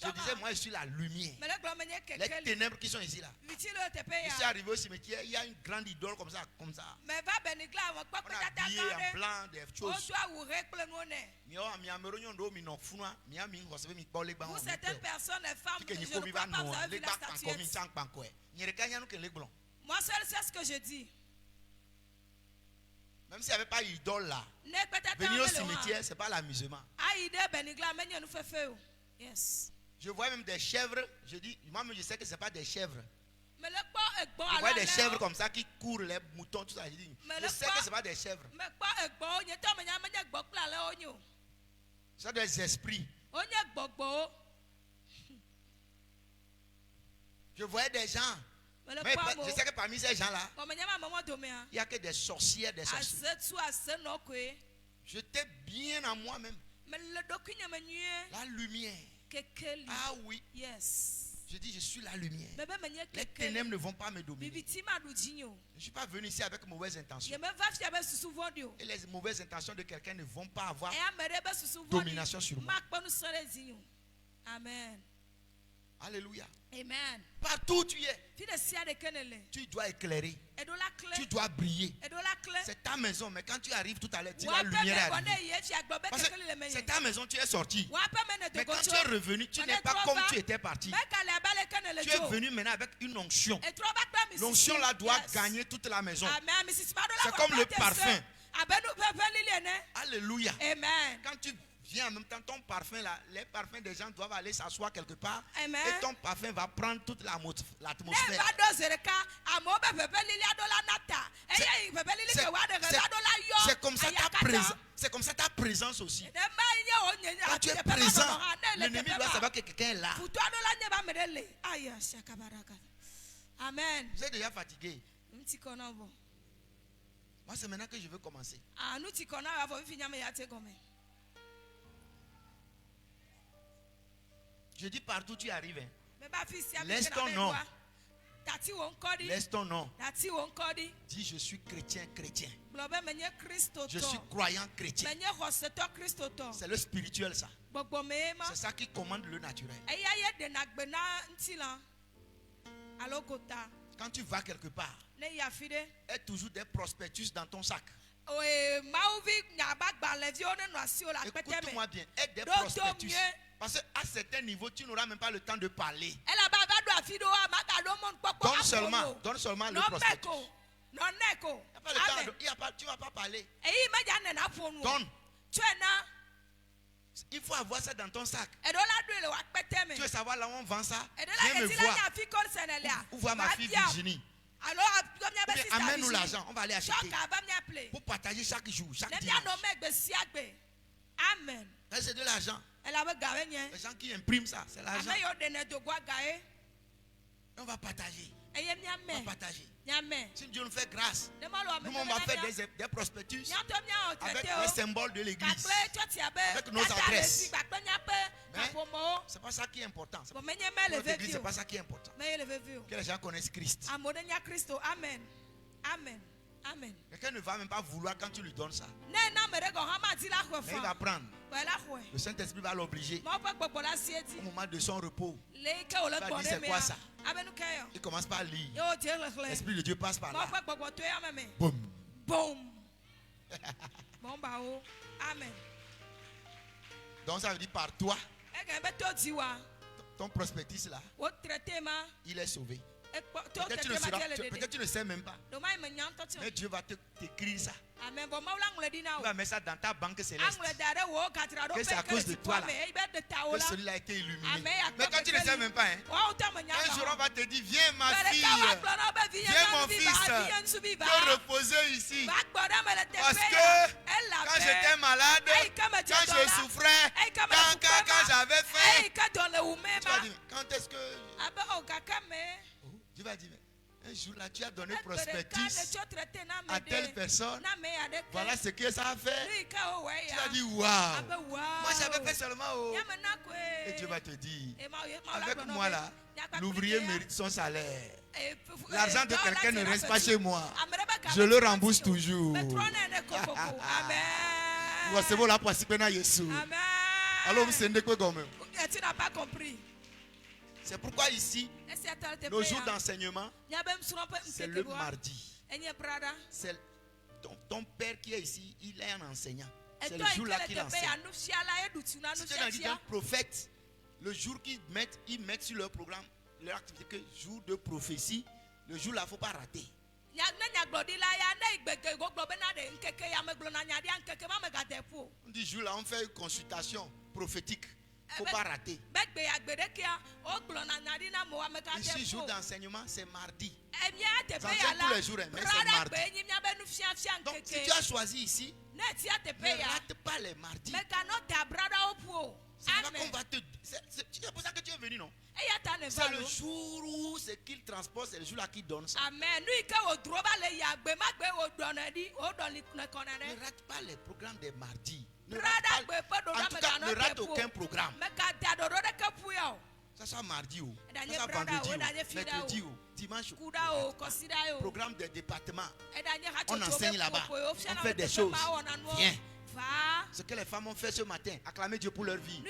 Je disais, moi je suis la lumière. Les ténèbres qui sont ici là. Je suis arrivé au cimetière, il y a une grande idole comme ça. On a habillé en blanc des choses. Pour certaines personnes, les femmes, je ne crois pas vous avez vu la statuette. Moi seul c'est ce que je dis. Même s'il n'y avait pas d'idole là, venir au cimetière, ce n'est pas l'amusement. Yes. Je vois même des chèvres. Je dis, moi-même je sais que ce n'est pas des chèvres. Je vois des chèvres comme ça qui courent, les moutons, tout ça. Je dis, je sais que ce n'est pas des chèvres. C'est des esprits. Je voyais des gens. Mais je sais que parmi ces gens-là, il n'y a que des sorcières, des sorciers. J'étais bien en moi-même. La lumière. Ah oui. Yes. Je dis, je suis la lumière. Les ténèbres ne vont pas me dominer. Je ne suis pas venu ici avec mauvaises intentions. Et les mauvaises intentions de quelqu'un ne vont pas avoir domination sur moi. Amen. Alléluia. Amen. Partout où tu es, Tu tu dois éclairer. Tu dois briller. C'est ta maison, mais quand tu arrives tout à l'heure, la lumière est arrivée. Parce que c'est ta maison, tu es sorti. Mais quand tu es revenu, tu n'es pas comme tu étais parti. Tu es venu maintenant avec une onction. L'onction là doit gagner toute la maison. C'est comme le parfum. Alléluia. Amen. Quand tu viens en même temps, ton parfum là, les parfums des gens doivent aller s'asseoir quelque part. Amen. Et ton parfum va prendre toute l'atmosphère. C'est comme ça ta présence. C'est comme ça ta présence aussi. Quand tu es présent, l'ennemi doit savoir que quelqu'un est là. Amen. Vous êtes déjà fatigué. Moi, c'est maintenant que je veux commencer. Je dis partout tu arrives. Laisse ton nom. Laisse ton nom. Dis je suis chrétien. Je suis croyant chrétien. C'est le spirituel ça. C'est ça qui commande le naturel. Quand tu vas quelque part, aie toujours des prospectus dans ton sac. Écoute-moi bien, aie des prospectus. Parce qu'à certains niveaux, tu n'auras même pas le temps de parler. Donne seulement le prospectus. Tu ne vas pas parler. Donne. Il faut avoir ça dans ton sac. Tu veux savoir là où on vend ça? Viens me voir. Ou voir ma fille Virginie. Amène-nous l'argent, on va aller acheter. Pour partager chaque jour, chaque dimanche. Amen. C'est de l'argent. Les gens qui impriment ça, c'est l'argent. On va partager. On va partager. Si Dieu nous fait grâce, nous on va faire des prospectus avec les symboles de l'église, avec nos adresses. Mais c'est pas ça qui est important. Notre église, c'est pas ça qui est important. Que les gens connaissent Christ. Amen. Amen. Amen. Quelqu'un ne va même pas vouloir quand tu lui donnes ça. Mais il va prendre. Le Saint-Esprit va l'obliger. Au moment de son repos, il va dire c'est quoi ça? Il commence par lire. L'Esprit de Dieu passe par là. Boum. Boum. Amen. Donc ça veut dire par toi, ton prospectus là, il est sauvé. Peut-être tu ne sais même pas. Mais Dieu va t'écrire ça. Il va mettre ça dans ta banque céleste. Que c'est à cause de toi là que celui-là a été illuminé. Mais quand tu ne sais même pas, un jour on va te dire, viens ma fille, viens mon fils, te reposer ici. Parce que quand j'étais malade, quand je souffrais, quand j'avais faim, tu vas dire, quand est-ce que... Dieu va dire, un jour là, tu as donné prospectus à telle personne. Voilà ce que ça a fait. Tu vas dire, waouh. Moi, j'avais fait seulement. Et Dieu va te dire, avec moi là, l'ouvrier mérite son salaire. L'argent de quelqu'un ne reste pas chez moi. Je le rembourse toujours. C'est bon là pour Jésus. Alors, vous savez quoi quand même? Tu n'as pas compris. C'est pourquoi ici, le jour d'enseignement, c'est le mardi. C'est ton père qui est ici, il est un enseignant. C'est le jour là qu'il enseigne. Si tu es dans un prophète, le jour qu'ils mettent, ils mettent sur leur programme leur activité que jour de prophétie, le jour là, il ne faut pas rater. On dit jour là, on fait une consultation prophétique. Il ne faut pas rater. Ici, jour d'enseignement, c'est mardi. J'enseigne tous les jours, mais c'est mardi. Donc, si tu as choisi ici, ne rate pas les mardis. C'est pour ça que tu es venu, non? C'est le jour où ce qu'il transporte, c'est le jour là qu'il donne ça. Amen. Ne rate pas les programmes des mardis. En tout cas, ne rate aucun programme. Ça soit mardi ou, ça soit vendredi ou, mercredi ou, dimanche ou. Programme des départements. On enseigne là-bas. On fait des choses. Viens. Ce que les femmes ont fait ce matin, acclamer Dieu pour leur vie.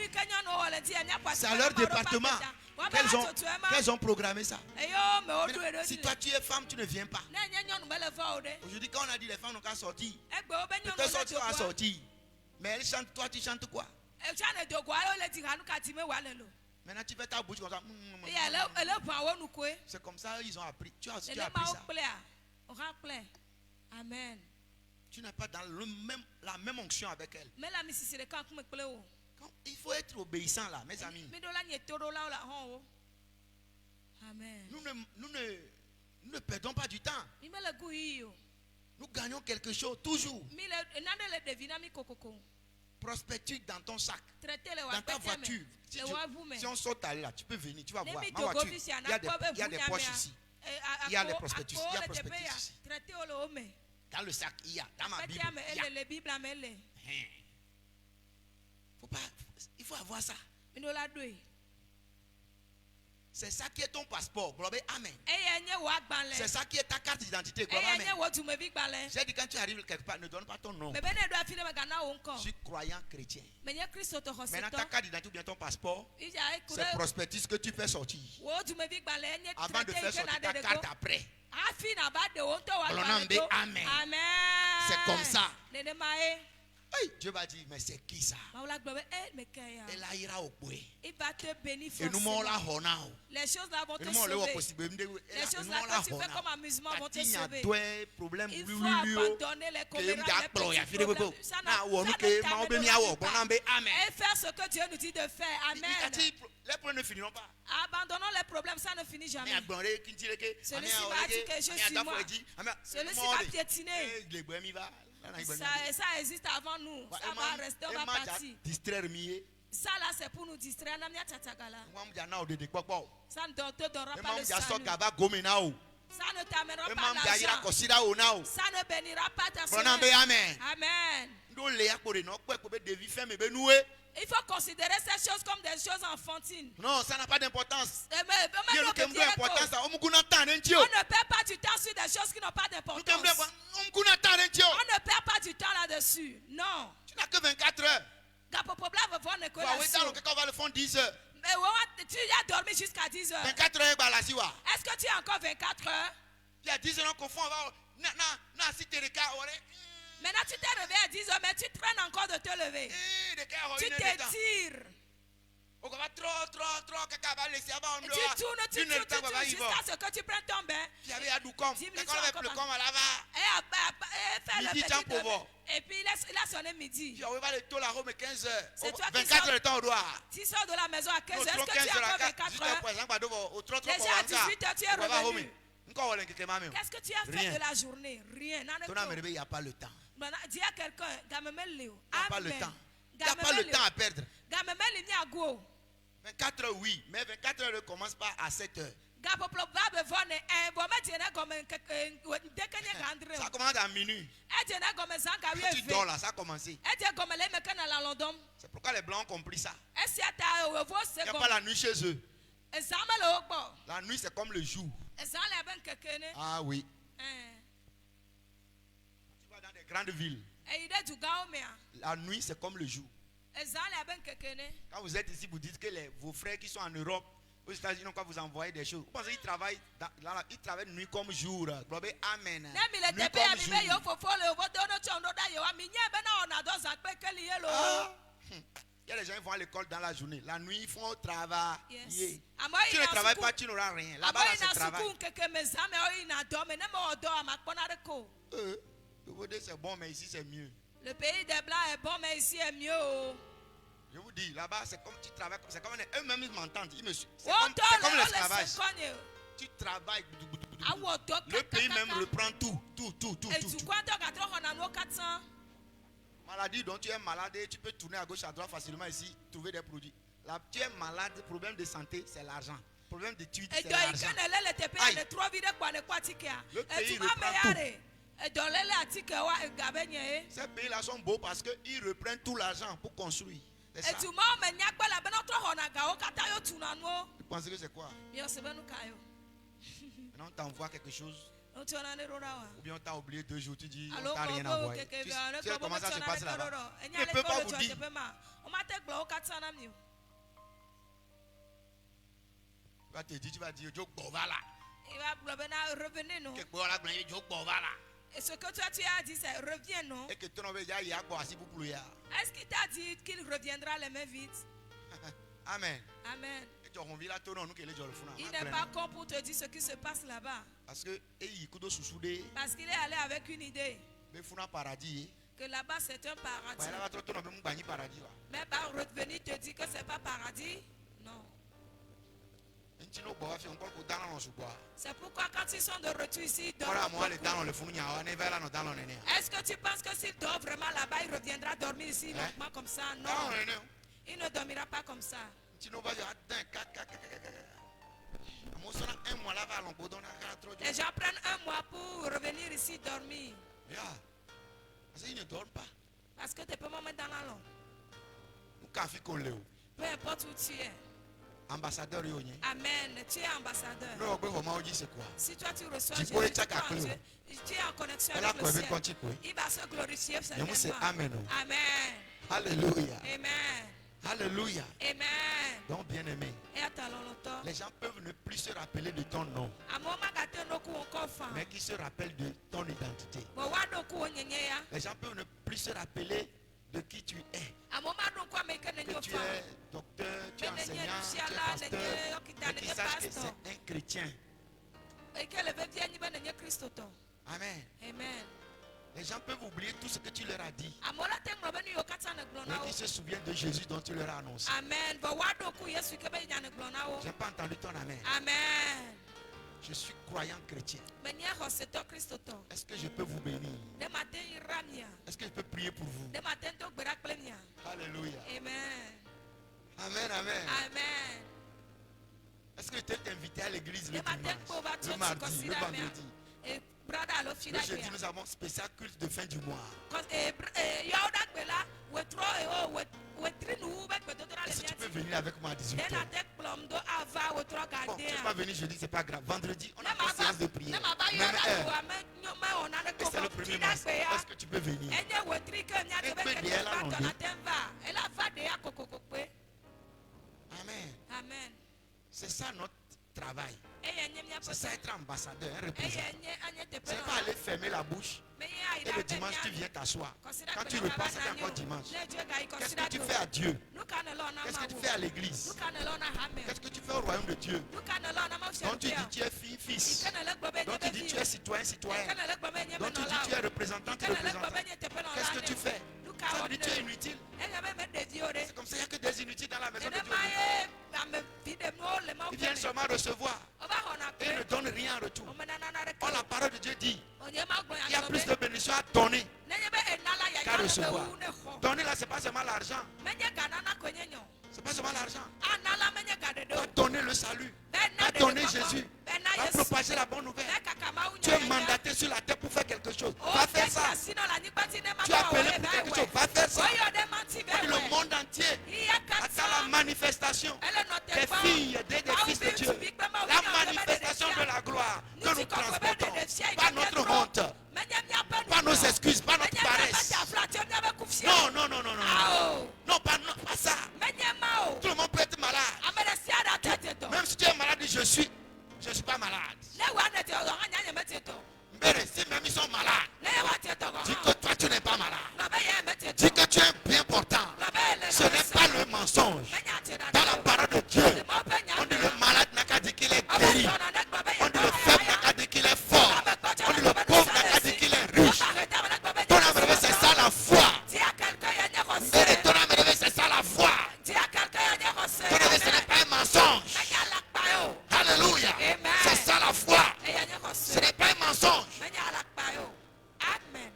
C'est à leur département. Qu'elles ont programmé ça. Si toi tu es femme, tu ne viens pas. Aujourd'hui, quand on a dit les femmes n'ont qu'à sortir, peut-être sortir à sortir. Mais elles chantent, toi tu chantes quoi? Maintenant tu fais ta bouche comme ça. C'est comme ça ils ont appris. Tu as appris ça. Amen. Tu n'es pas dans la même onction avec elle. Il faut être obéissant là, mes amis. Amen. Nous ne perdons pas du temps. Nous gagnons quelque chose toujours. Prospectus dans ton sac, dans ta voiture. Si on saute là, tu peux venir, tu vas voir. Ma voiture, il y a des poches ici. Il y a les prospectus. Il y a prospectus ici. Dans le sac, il y a. Dans ma Bible, il y a. Il faut avoir ça. C'est ça qui est ton passeport. Amen. C'est ça qui est ta carte d'identité. Amen. J'ai dit quand tu arrives quelque part, ne donne pas ton nom. Je suis croyant chrétien. Maintenant ta carte d'identité ou bien ton passeport, c'est prospectus que tu fais sortir. Avant de faire sortir ta carte après. Amen. C'est comme ça. Hey, Dieu va dire, mais c'est qui ça? Et là, il ira au bout. Il va te bénir et nous forcément. Les choses là vont te sauver. Les choses là que tu fais comme amusement vont te sauver. Il faut abandonner les combats, les petits problèmes. Ça n'a et faire ce que Dieu nous dit de faire. Amen. Les problèmes ne finiront pas. Abandonnons les problèmes, ça ne finit jamais. Celui-ci va dire que je suis moi. Celui-ci va piétiner. Ça existe avant nous. Ça va rester, on va partir. Ça là c'est pour nous distraire. Ça ne te donnera pas le salut. Ça ne t'amènera pas l'argent. Ça ne bénira pas ta soeur. Amen. Il faut considérer ces choses comme des choses enfantines. Non, ça n'a pas d'importance. On ne perd pas du temps sur des choses qui n'ont pas d'importance. On ne perd pas du temps là-dessus. Non. Tu n'as que 24 heures. On va le faire 10 heures. Mais tu as dormi jusqu'à 10 heures. 24 heures. Est-ce que tu as encore 24 heures? Il y a 10 heures qu'on fait. Maintenant tu t'es réveillé à 10 heures, mais tu traînes encore de te lever. Tu t'étires. Tu tournes jusqu'à ce que tu prennes ton bain. 10 minutes et puis il a sonné midi. C'est toi qui sors de la maison à 15 heures. Est-ce que tu as encore 24 heures? Déjà à 18 heures tu es revenu. Qu'est-ce que tu as fait de la journée? Rien. Il n'y a pas le temps. Dis à quelqu'un, il n'y a pas le temps. Il n'y a pas le temps à perdre. 24 heures, oui, mais 24 heures ne commence pas à 7 heures. Ça commence à minuit. Quand tu dors là, ça a commencé. C'est pourquoi les Blancs ont compris ça. Il n'y a pas la nuit chez eux. La nuit, c'est comme le jour. Ah oui. Tu vas dans des grandes villes. La nuit, c'est comme le jour. Quand vous êtes ici, vous dites que vos frères qui sont en Europe, aux États-Unis, quand vous envoyez des choses, vous pensez qu'ils travaillent, ils travaillent nuit comme jour. Amen. Nuit comme jour. Il y a des gens qui vont à l'école dans la journée. La nuit, ils font travail. Yes. Tu ne travailles pas, tu n'auras rien. Là-bas, c'est travail. C'est bon, mais ici, c'est mieux. Le pays des Blancs est bon, mais ici est mieux. Je vous dis, là-bas, c'est comme tu travailles. C'est comme eux-mêmes, ils m'entendent. C'est comme l'esclavage. Tu travailles. Le pays même reprend tout. Maladie dont tu es malade, tu peux tourner à gauche, à droite facilement ici, trouver des produits. Là, tu es malade, problème de santé, c'est l'argent. Problème d'études, c'est l'argent. Le pays reprend tout. Ces pays-là sont beaux parce qu'ils reprennent tout l'argent pour construire. C'est ça. Tu penses que c'est quoi? Maintenant, on t'envoie quelque chose. Ou bien on t'a oublié 2 jours, tu dis on t'a rien envoyé. Tu sais comment ça se passe là-bas? Je ne peux pas vous dire. va te dire, tu vas dire, il va revenez non. Et ce que toi tu as dit, c'est reviens non. Et que ton envie y a quoi si vous plouez. Est-ce qu'il t'a dit qu'il reviendra les mains vides? Amen. Amen. Il n'est pas con pour te dire ce qui se passe là-bas. Parce qu'il est allé avec une idée. Que là-bas c'est un paradis. Mais par revenir te dit que c'est pas paradis. Non. C'est pourquoi quand ils sont de retour ici, est-ce que tu penses que s'il dort vraiment là-bas, il reviendra dormir ici lentement comme ça? Non. Il ne dormira pas comme ça. Les gens prennent un mois pour revenir ici dormir. Ils ne dorment pas. Parce que tu peux me mettre dans la langue. Peu importe où tu es. Ambassadeur. Amen. Tu es ambassadeur. Si toi tu reçois Jésus, tu es en connexion avec le ciel. Il va se glorifier certainement. Amen. Amen. Alléluia. Amen. Alléluia. Amen. Donc bien aimé, les gens peuvent ne plus se rappeler de ton nom, mais qui se rappellent de ton identité. Les gens peuvent ne plus se rappeler de qui tu es. Que tu es docteur, tu es enseignant, tu es pasteur, mais qui sache que c'est un chrétien. Amen. Amen. Les gens peuvent oublier tout ce que tu leur as dit, mais qui se souviennent de Jésus dont tu leur as annoncé. Amen. Je n'ai pas entendu ton amen. Amen. Je suis croyant chrétien. Est-ce que je peux vous bénir? Est-ce que je peux prier pour vous? Alléluia. Amen. Amen, amen. Amen. Est-ce que je t'ai invité à l'église le dimanche, le mardi, le vendredi? Le jeudi, nous avons spécial culte de fin du mois. Et si tu peux venir avec moi à 18h. Bon, tu ne peux pas venir jeudi, c'est pas grave. Vendredi, on a une séance de prière. Même heure. Et c'est le 1er mars. Est-ce que tu peux venir? Amen. Amen. C'est ça notre travail. C'est ça être ambassadeur, un représentant. Ce n'est pas aller fermer la bouche et le dimanche tu viens t'asseoir. Quand tu repasses, c'est encore dimanche. Qu'est-ce que tu fais à Dieu? Qu'est-ce que tu fais à l'église? Qu'est-ce que tu fais au royaume de Dieu? Donc tu dis tu es fille, fils. Donc tu dis tu es citoyen, citoyen. Donc tu dis tu es représentant, représentant. Qu'est-ce que tu fais? Ça veut dire tu es inutile. C'est comme ça, il n'y a que des inutiles dans la maison de Dieu. Ils viennent seulement recevoir et ne donnent rien en retour. Or la parole de Dieu dit il y a plus de bénédictions à donner qu'à recevoir. Donner là, ce n'est pas seulement l'argent. C'est pas seulement l'argent. Va donner le salut. Va donner Jésus. Va propager la bonne nouvelle. Tu es mandaté sur la terre pour faire quelque chose. Va faire ça. Tu es appelé pour quelque chose. Va faire ça. Le monde entier attend la manifestation des filles et des fils de Dieu. La manifestation de la gloire que nous transportons. Pas notre honte. Pas nos excuses. Pas notre paresse. Non, non, non, non, non. Non, pas ça. Tout le monde peut être malade. Même si tu es malade, je suis pas malade. Mais si même ils sont malades, dis que toi tu n'es pas malade. Dis que tu es bien portant. Ce n'est pas le mensonge. Dans la parole de Dieu, on dit le malade n'a qu'à dire qu'il est guéri. On dit le faible n'a qu'à dire qu'il est fort. On dit le pauvre n'a qu'à dire qu'il est riche. Ton âme réveille, c'est ça la foi. Ton âme réveille, c'est ça la foi. Ton réveil, ce n'est pas un mensonge. Alléluia. C'est ça la foi. Ce n'est pas un mensonge. Amen.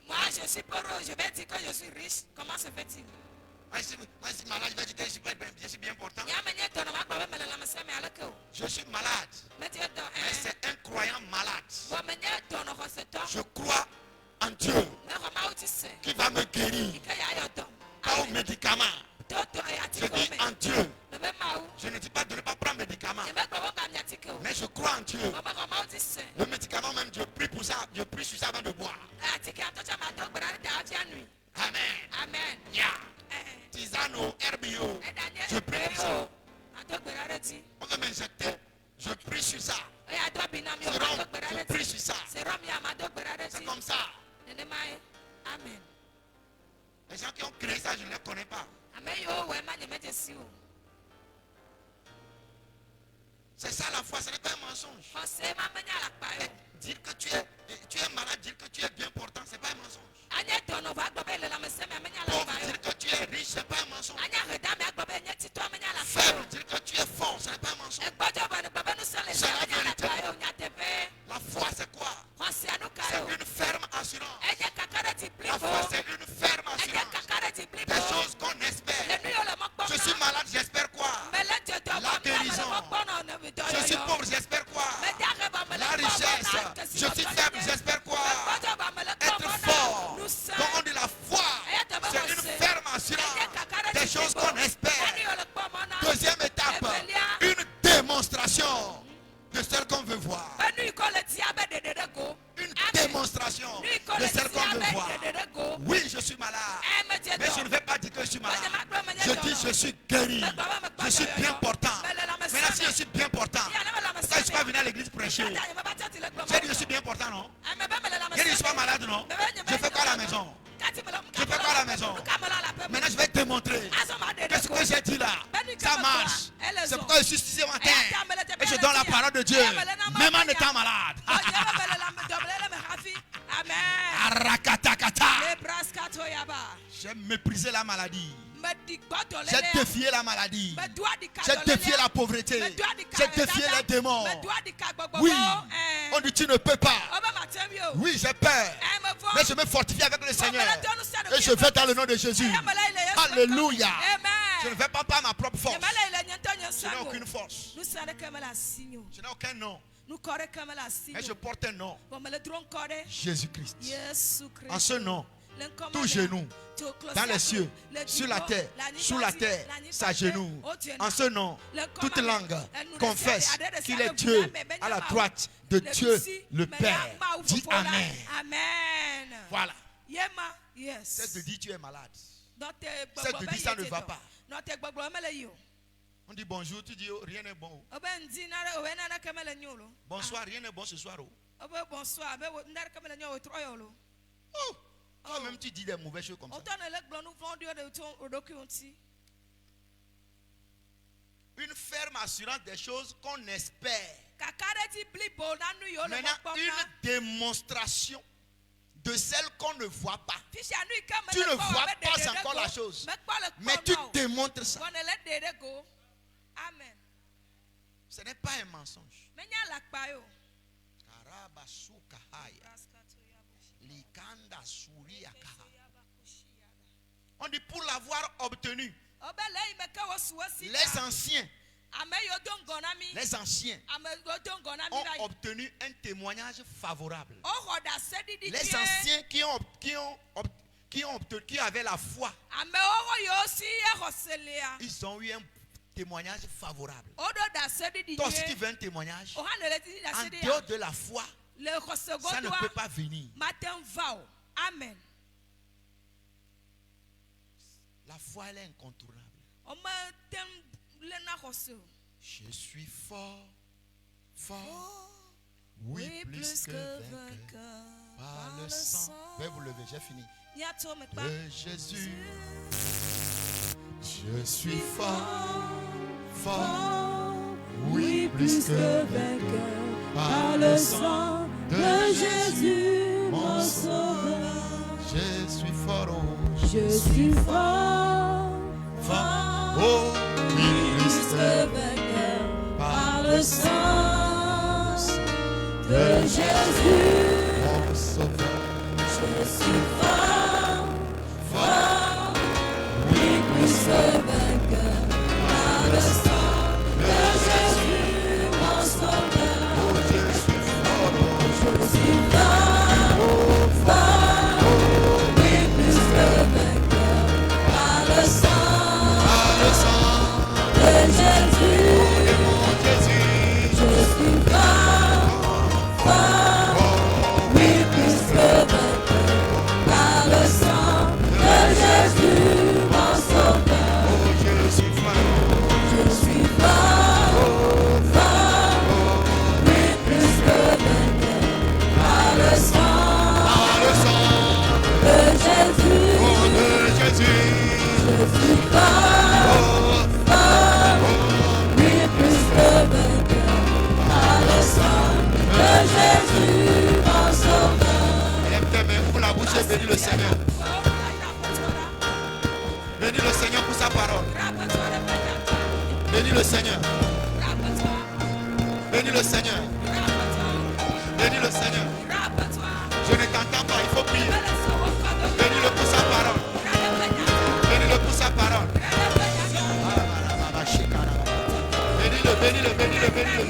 Moi je suis pauvre, je vais dire que je suis riche. Comment se fait-il? Moi je suis malade, je vais dire que je suis bien portant. Je suis malade. Mais c'est un croyant malade. Je crois en Dieu qui va me guérir. Pas aux médicaments. Je dis en Dieu. Je ne dis pas de ne pas prendre médicaments. Mais je crois en Dieu. Le médicament même, je prie pour ça. Je prie sur ça avant de boire. Amen. Amen. Ya. Tisano, herbio. Je prie pour ça. On veut m'injecter. Je prie sur ça. Sérum, je prie sur ça. C'est comme ça. Amen. Les gens qui ont créé ça, je ne les connais pas. C'est ça la foi, ce n'est pas un mensonge. Dire que tu es malade, dire que tu es bien portant, ce n'est pas un mensonge. Pauvre, dire que tu es riche, ce n'est pas un mensonge. Faible, dire que tu es fort, ce n'est pas un mensonge. C'est la vérité. La foi, c'est quoi? C'est une ferme assurance. La foi, c'est une ferme assurance. Des choses qu'on espère. Je suis malade, j'espère quoi? La guérison. Je suis pauvre, j'espère quoi? La richesse. Je suis faible, j'espère quoi? Être fort. Donc on dit la foi, c'est une ferme assurance des choses qu'on espère. Deuxième étape, une démonstration de celle qu'on veut voir. Une démonstration de celle qu'on veut voir. Oui, je suis malade, mais je ne vais pas dire que je suis malade. Je dis je suis guéri. Je suis bien portant. Maintenant, si je suis bien portant, pourquoi je ne suis pas venu à l'église prêcher? J'ai dit je suis bien portant, non? J'ai dit je ne suis pas malade, non? Je fais quoi à la maison? Je fais quoi à la maison? Maintenant, je vais te démontrer. Qu'est-ce que j'ai dit là? Ça marche. C'est pourquoi je suis ici ce matin. Et je donne la parole de Dieu, même en étant malade. Arakatakata. J'ai méprisé la maladie. J'ai défié la maladie. J'ai défié la pauvreté. J'ai défié les démons. Oui, on dit tu ne peux pas. Oui, j'ai peur. Mais je me fortifie avec le Seigneur. Et je vais dans le nom de Jésus. Alléluia. Je ne vais pas par ma propre force. Je n'ai aucune force. Je n'ai aucun nom. Mais je porte un nom. Jésus-Christ. En ce nom, tout genou, dans les cieux, sur la terre, sous la terre, s'agenouille. En ce nom, toute langue confesse qu'il est Dieu à la droite de Dieu le Père. Dis Amen. Voilà. Cesse de dire tu es malade. Cesse de dire ça ne va pas. On dit bonjour, tu dis oh, rien n'est bon. Bonsoir, rien n'est bon ce soir. Oh, toi-même tu dis des mauvaises choses comme ça. Une ferme assurance des choses qu'on espère. Maintenant, une démonstration de celle qu'on ne voit pas. Tu ne vois pas encore la chose, mais tu démontres ça. Amen. Ce n'est pas un mensonge. On dit pour l'avoir obtenu, les anciens ont obtenu un témoignage favorable. Les anciens qui avaient la foi, ils ont eu un témoignage favorable. Toi, si tu veux un témoignage, en dehors de la foi, ça ne peut pas venir. Amen. La foi, elle est incontournable. Je suis fort, fort, oui, plus que vainqueur par le sang. Veuillez vous lever, j'ai fini. De Jésus, je suis fort, fort, oui, plus que vainqueur par le sang de Jésus, mon sauveur. Je suis fort, oh, je suis fort, fort, oh, oui, plus que vainqueur par le sang de Jésus, mon sauveur. Je suis fort, fort, oui, plus que vainqueur par le sang de Jésus, mon sauveur. Oh, je suis fort, oh, Je suis fort, fort, oui, plus que vainqueur par le sang de Jésus. mon Jésus. Je suis fort, fort, oui, plus que vainqueur par le sang de bénis le Seigneur. Bénis le Seigneur pour sa parole. Bénis le Seigneur. Bénis le Seigneur. Bénis le Seigneur. Je ne t'entends pas, il faut prier. Bénis-le pour sa parole. Bénis-le pour sa parole. Bénis-le, bénis-le, bénis-le, bénis-le.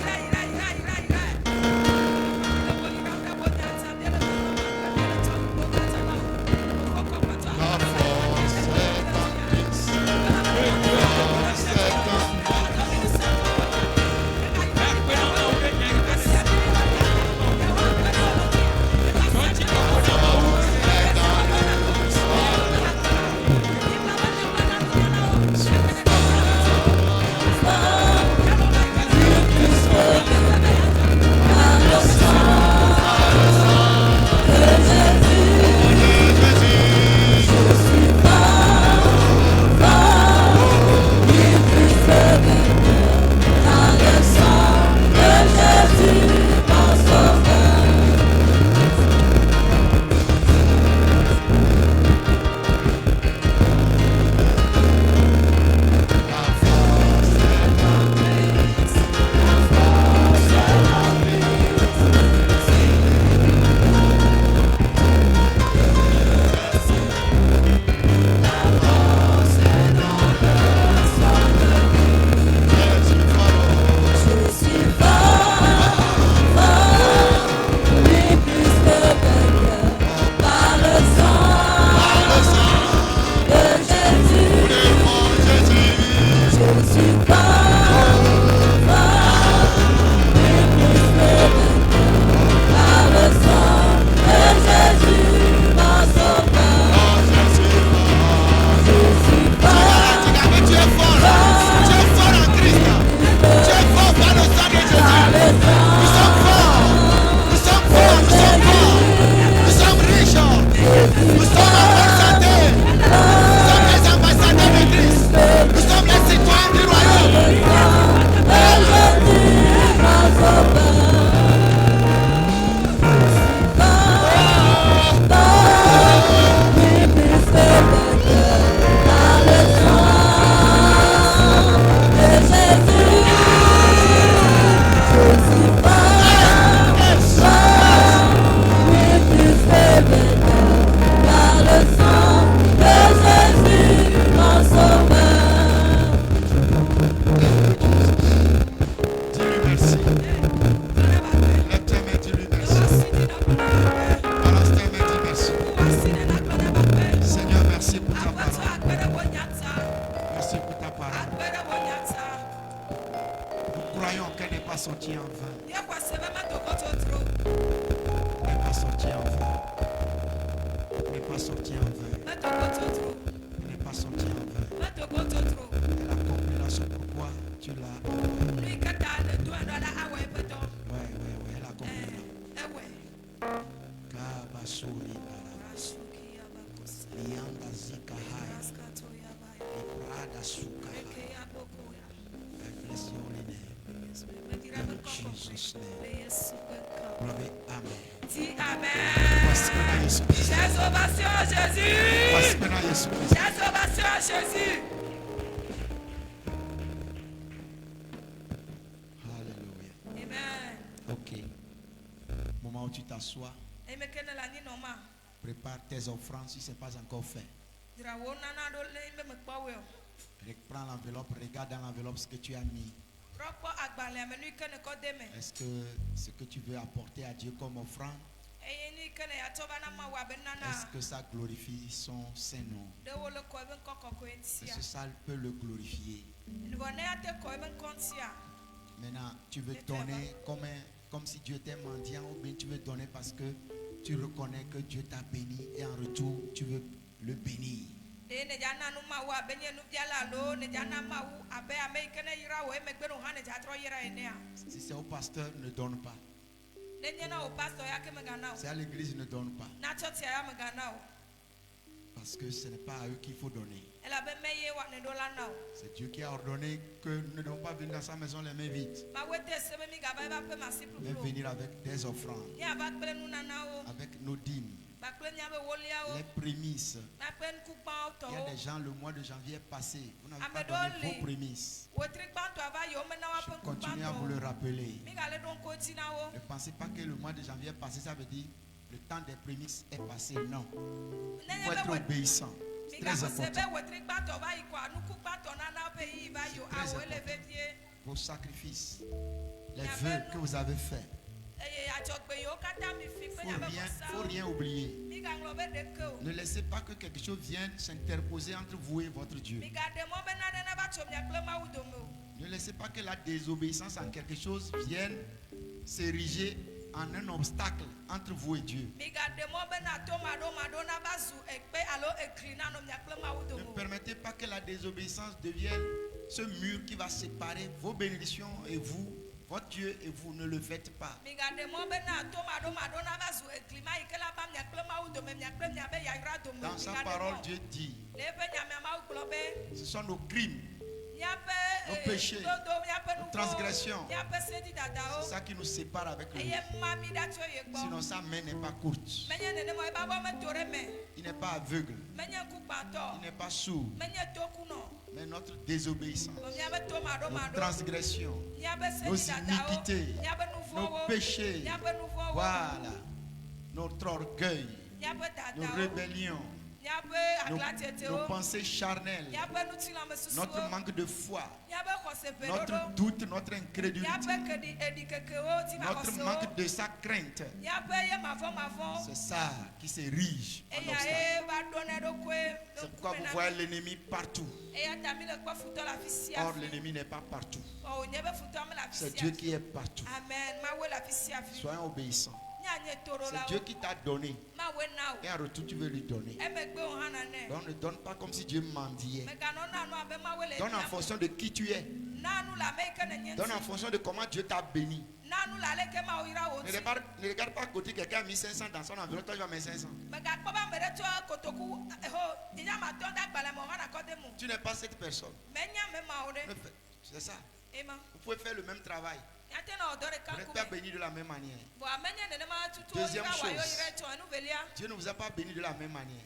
Prépare tes offrandes si ce n'est pas encore fait. Prends l'enveloppe, regarde dans l'enveloppe ce que tu as mis. Est-ce que ce que tu veux apporter à Dieu comme offrande, est-ce que ça glorifie son Saint-Nom? Est-ce que ça peut le glorifier? Maintenant, tu veux donner comme si Dieu était mendiant, ou bien tu veux donner parce que tu reconnais que Dieu t'a béni et en retour tu veux le bénir. Si c'est au pasteur, ne donne pas. C'est à l'église, ne donne pas. Parce que ce n'est pas à eux qu'il faut donner. C'est Dieu qui a ordonné que nous ne devons pas venir dans sa maison les mains vides, mais venir avec des offrandes, avec nos dîmes, les prémices. Il y a des gens, le mois de janvier est passé. Vous n'avez pas donné vos prémices. Je continue à vous le rappeler. Ne pensez pas que le mois de janvier est passé, ça veut dire le temps des prémices est passé. Non. Il faut être obéissant. C'est très important. Vos sacrifices, les vœux que vous avez faits. Il ne faut rien oublier. Ne laissez pas que quelque chose vienne s'interposer entre vous et votre Dieu. Ne laissez pas que la désobéissance en quelque chose vienne s'ériger en un obstacle entre vous et Dieu. Ne permettez pas que la désobéissance devienne ce mur qui va séparer vos bénédictions et vous, votre Dieu et vous. Ne le faites pas. Dans sa parole, Dieu dit, ce sont nos crimes, nos péchés, nos transgressions. C'est ça qui nous sépare avec lui. Sinon sa main n'est pas courte. Il n'est pas aveugle. Il n'est pas sourd. Mais notre désobéissance, nos transgressions, nos iniquités, nos péchés, voilà, notre orgueil, nos rébellions, nos pensées charnelles, notre manque de foi, notre doute, notre incrédulité, notre manque de sa crainte. C'est ça qui s'érige en obstacle. C'est pourquoi vous voyez l'ennemi partout. Or l'ennemi n'est pas partout. C'est Dieu qui est partout. Soyons obéissants. C'est Dieu qui t'a donné. Et en retour, tu veux lui donner. Donc ne donne pas comme si Dieu mendiait. Donne en fonction de qui tu es. Donne en fonction de comment Dieu t'a béni. Ne regarde pas à côté, quelqu'un a mis 500 dans son enveloppe, toi tu vas mettre 500. Tu n'es pas cette personne. C'est ça. Vous pouvez faire le même travail. Vous n'êtes pas béni de la même manière. Deuxième chose, Dieu ne vous a pas béni de la même manière.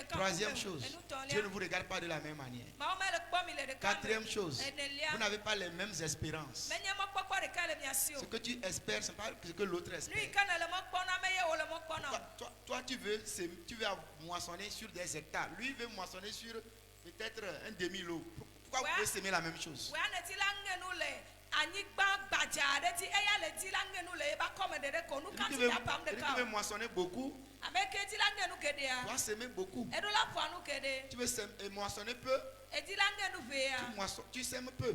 Troisième chose, Dieu ne vous regarde pas de la même manière. Quatrième chose, vous n'avez pas les mêmes espérances. Ce que tu espères, ce n'est pas ce que l'autre espère. Toi, tu veux moissonner sur des hectares. Lui veut moissonner sur peut-être un demi-lot. Pourquoi vous pouvez s'aimer la même chose? Tu veux moissonner beaucoup. Tu vas s'aimer beaucoup. Tu veux moissonner peu. Tu sèmes peu.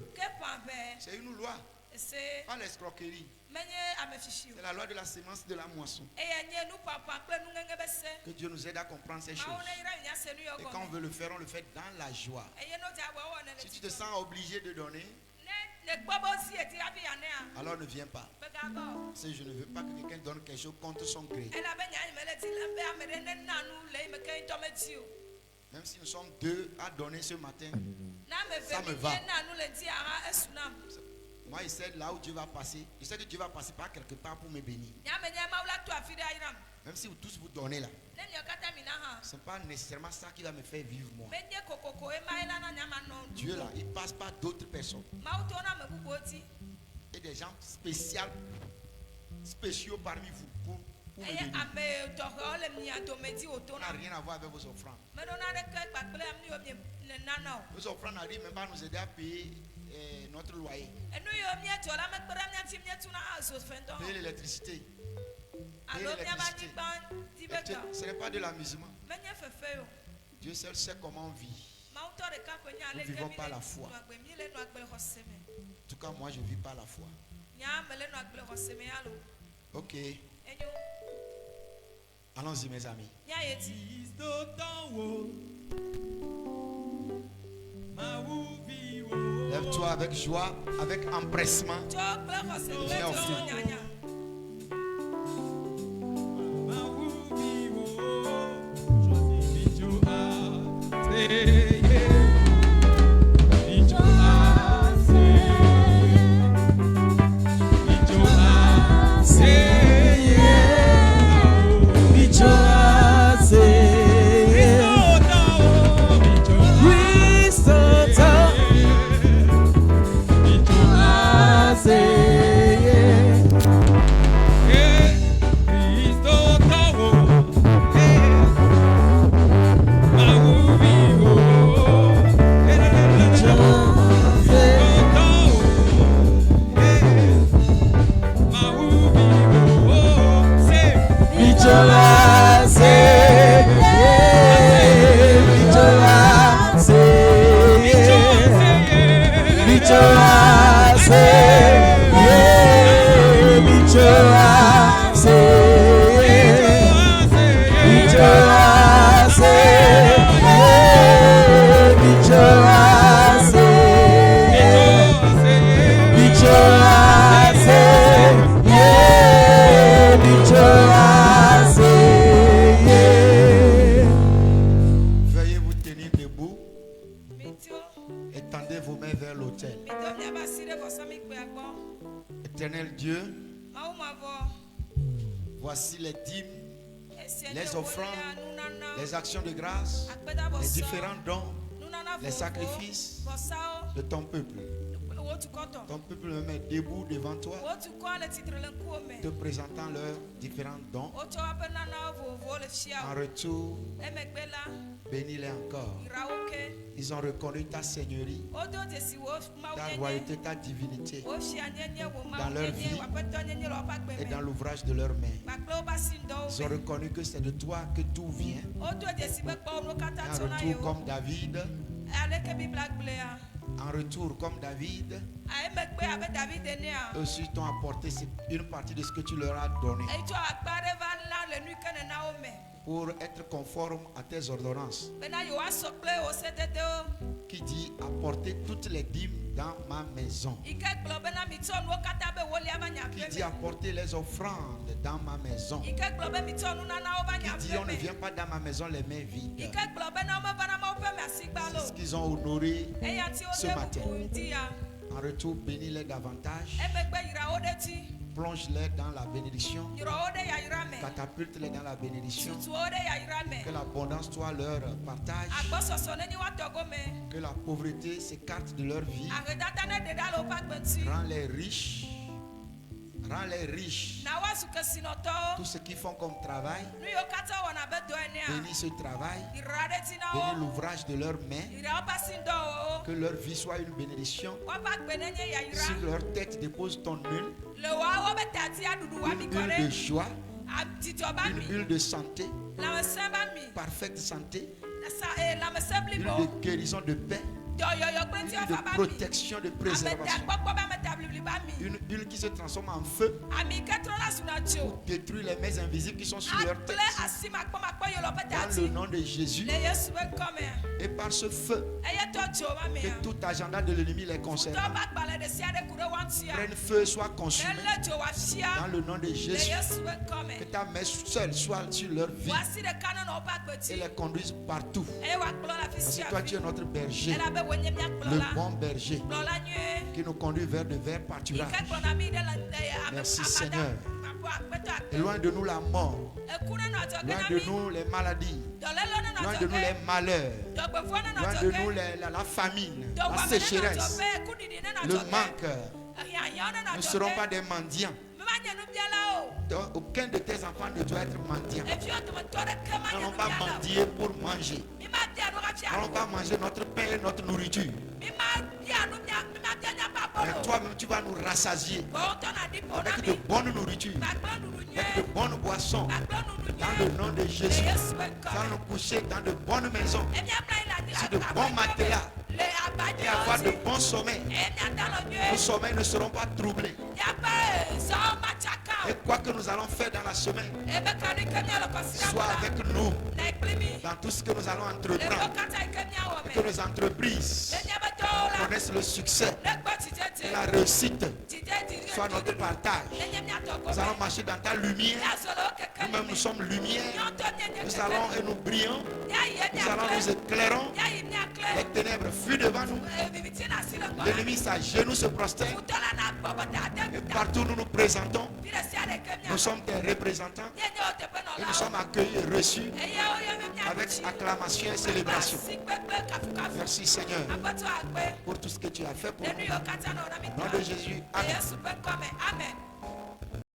C'est une loi. Pas l'escroquerie. C'est la loi de la sémence de la moisson. Que Dieu nous aide à comprendre ces choses. Et quand on veut le faire, on le fait dans la joie. Si tu te sens obligé de donner, alors ne viens pas. Si je ne veux pas que quelqu'un donne quelque chose contre son gré. Même si nous sommes deux à donner ce matin, ça me va. Moi, je sais là où Dieu va passer. Je sais que Dieu va passer par quelque part pour me bénir. Même si vous tous vous donnez là, ce n'est pas nécessairement ça qui va me faire vivre moi. Dieu là, il passe par d'autres personnes. Et des gens spéciaux parmi vous pour me bénir. Ça n'a rien à voir avec vos offrandes. Vos offrandes n'arrivent même pas à nous aider à payer notre loyer. Payer l'électricité. Ce n'est pas de l'amusement. Dieu seul sait comment on vit. Nous vivons par la foi. En tout cas, moi je vis par la foi. Ok. Allons-y mes amis. Lève-toi avec joie, avec empressement. Viens offrir. Say yeah. Éternel Dieu, voici les dîmes, les offrandes, les actions de grâce, les différents dons, les sacrifices de ton peuple. Ton peuple me met debout devant toi, te présentant leurs différents dons. En retour, bénis-les encore. Ils ont reconnu ta seigneurie, ta royauté, ta divinité dans leur vie et dans l'ouvrage de leurs mains. Ils ont reconnu que c'est de toi que tout vient. En retour, comme David, eux aussi t'ont apporté une partie de ce que tu leur as donné pour être conforme à tes ordonnances, qui dit apporter toutes les dîmes dans ma maison, qui dit apporter les offrandes dans ma maison, qui dit on ne vient pas dans ma maison les mains vides. C'est ce qu'ils ont honoré ce matin. En retour, bénis-les davantage, plonge-les dans la bénédiction, catapulte-les dans la bénédiction, que l'abondance soit leur partage, que la pauvreté s'écarte de leur vie, rends-les riches. Rends-les riches. Tous ceux qui font comme travail, bénis ce travail, bénis l'ouvrage de leurs mains, que leur vie soit une bénédiction. Sur leur tête dépose ton huile, une huile de joie, une huile de santé, parfaite santé, une huile de guérison, de paix, une de protection, de préservation, une huile qui se transforme en feu pour détruire les mains invisibles qui sont sur leur tête. Dans le nom de Jésus, et par ce feu, que tout agenda de l'ennemi les concerne prenne feu, soit consumé. Dans le nom de Jésus, que ta main seule soit sur leur vie et les conduise partout. Parce que toi tu es notre berger, le bon berger qui nous conduit vers de verts pâturages. Merci Seigneur. Loin de nous la mort, loin de nous les maladies, loin de nous les malheurs, loin de nous la famine, la sécheresse, le manque. Nous ne serons pas des mendiants. Aucun de tes enfants ne doit être mendiant. Nous n'allons pas mendier pour manger. Nous n'allons pas manger notre pain et notre nourriture. Mais toi-même, tu vas nous rassasier avec de bonnes nourritures, avec de bonnes boissons. Dans le nom de Jésus, nous allons nous coucher dans de bonnes maisons, sur de bons matelas, et avoir de bons sommeils. Nos sommeils ne seront pas troublés. Et quoi que nous allons faire dans la semaine, soit avec nous dans tout ce que nous allons entreprendre, et que nos entreprises connaissent le succès et la réussite soit notre partage. Nous allons marcher dans ta lumière. Nous-mêmes nous sommes lumière. Nous allons et nous brillons. Nous allons nous éclairons. Les ténèbres fuient devant nous. L'ennemi s'agenouille, se prosterne. Et partout nous nous présentons. Nous sommes tes représentants. Et nous sommes accueillis et reçus avec acclamation et célébration. Merci Seigneur pour tout ce que tu as fait pour nous. Au nom de Jésus. Amen.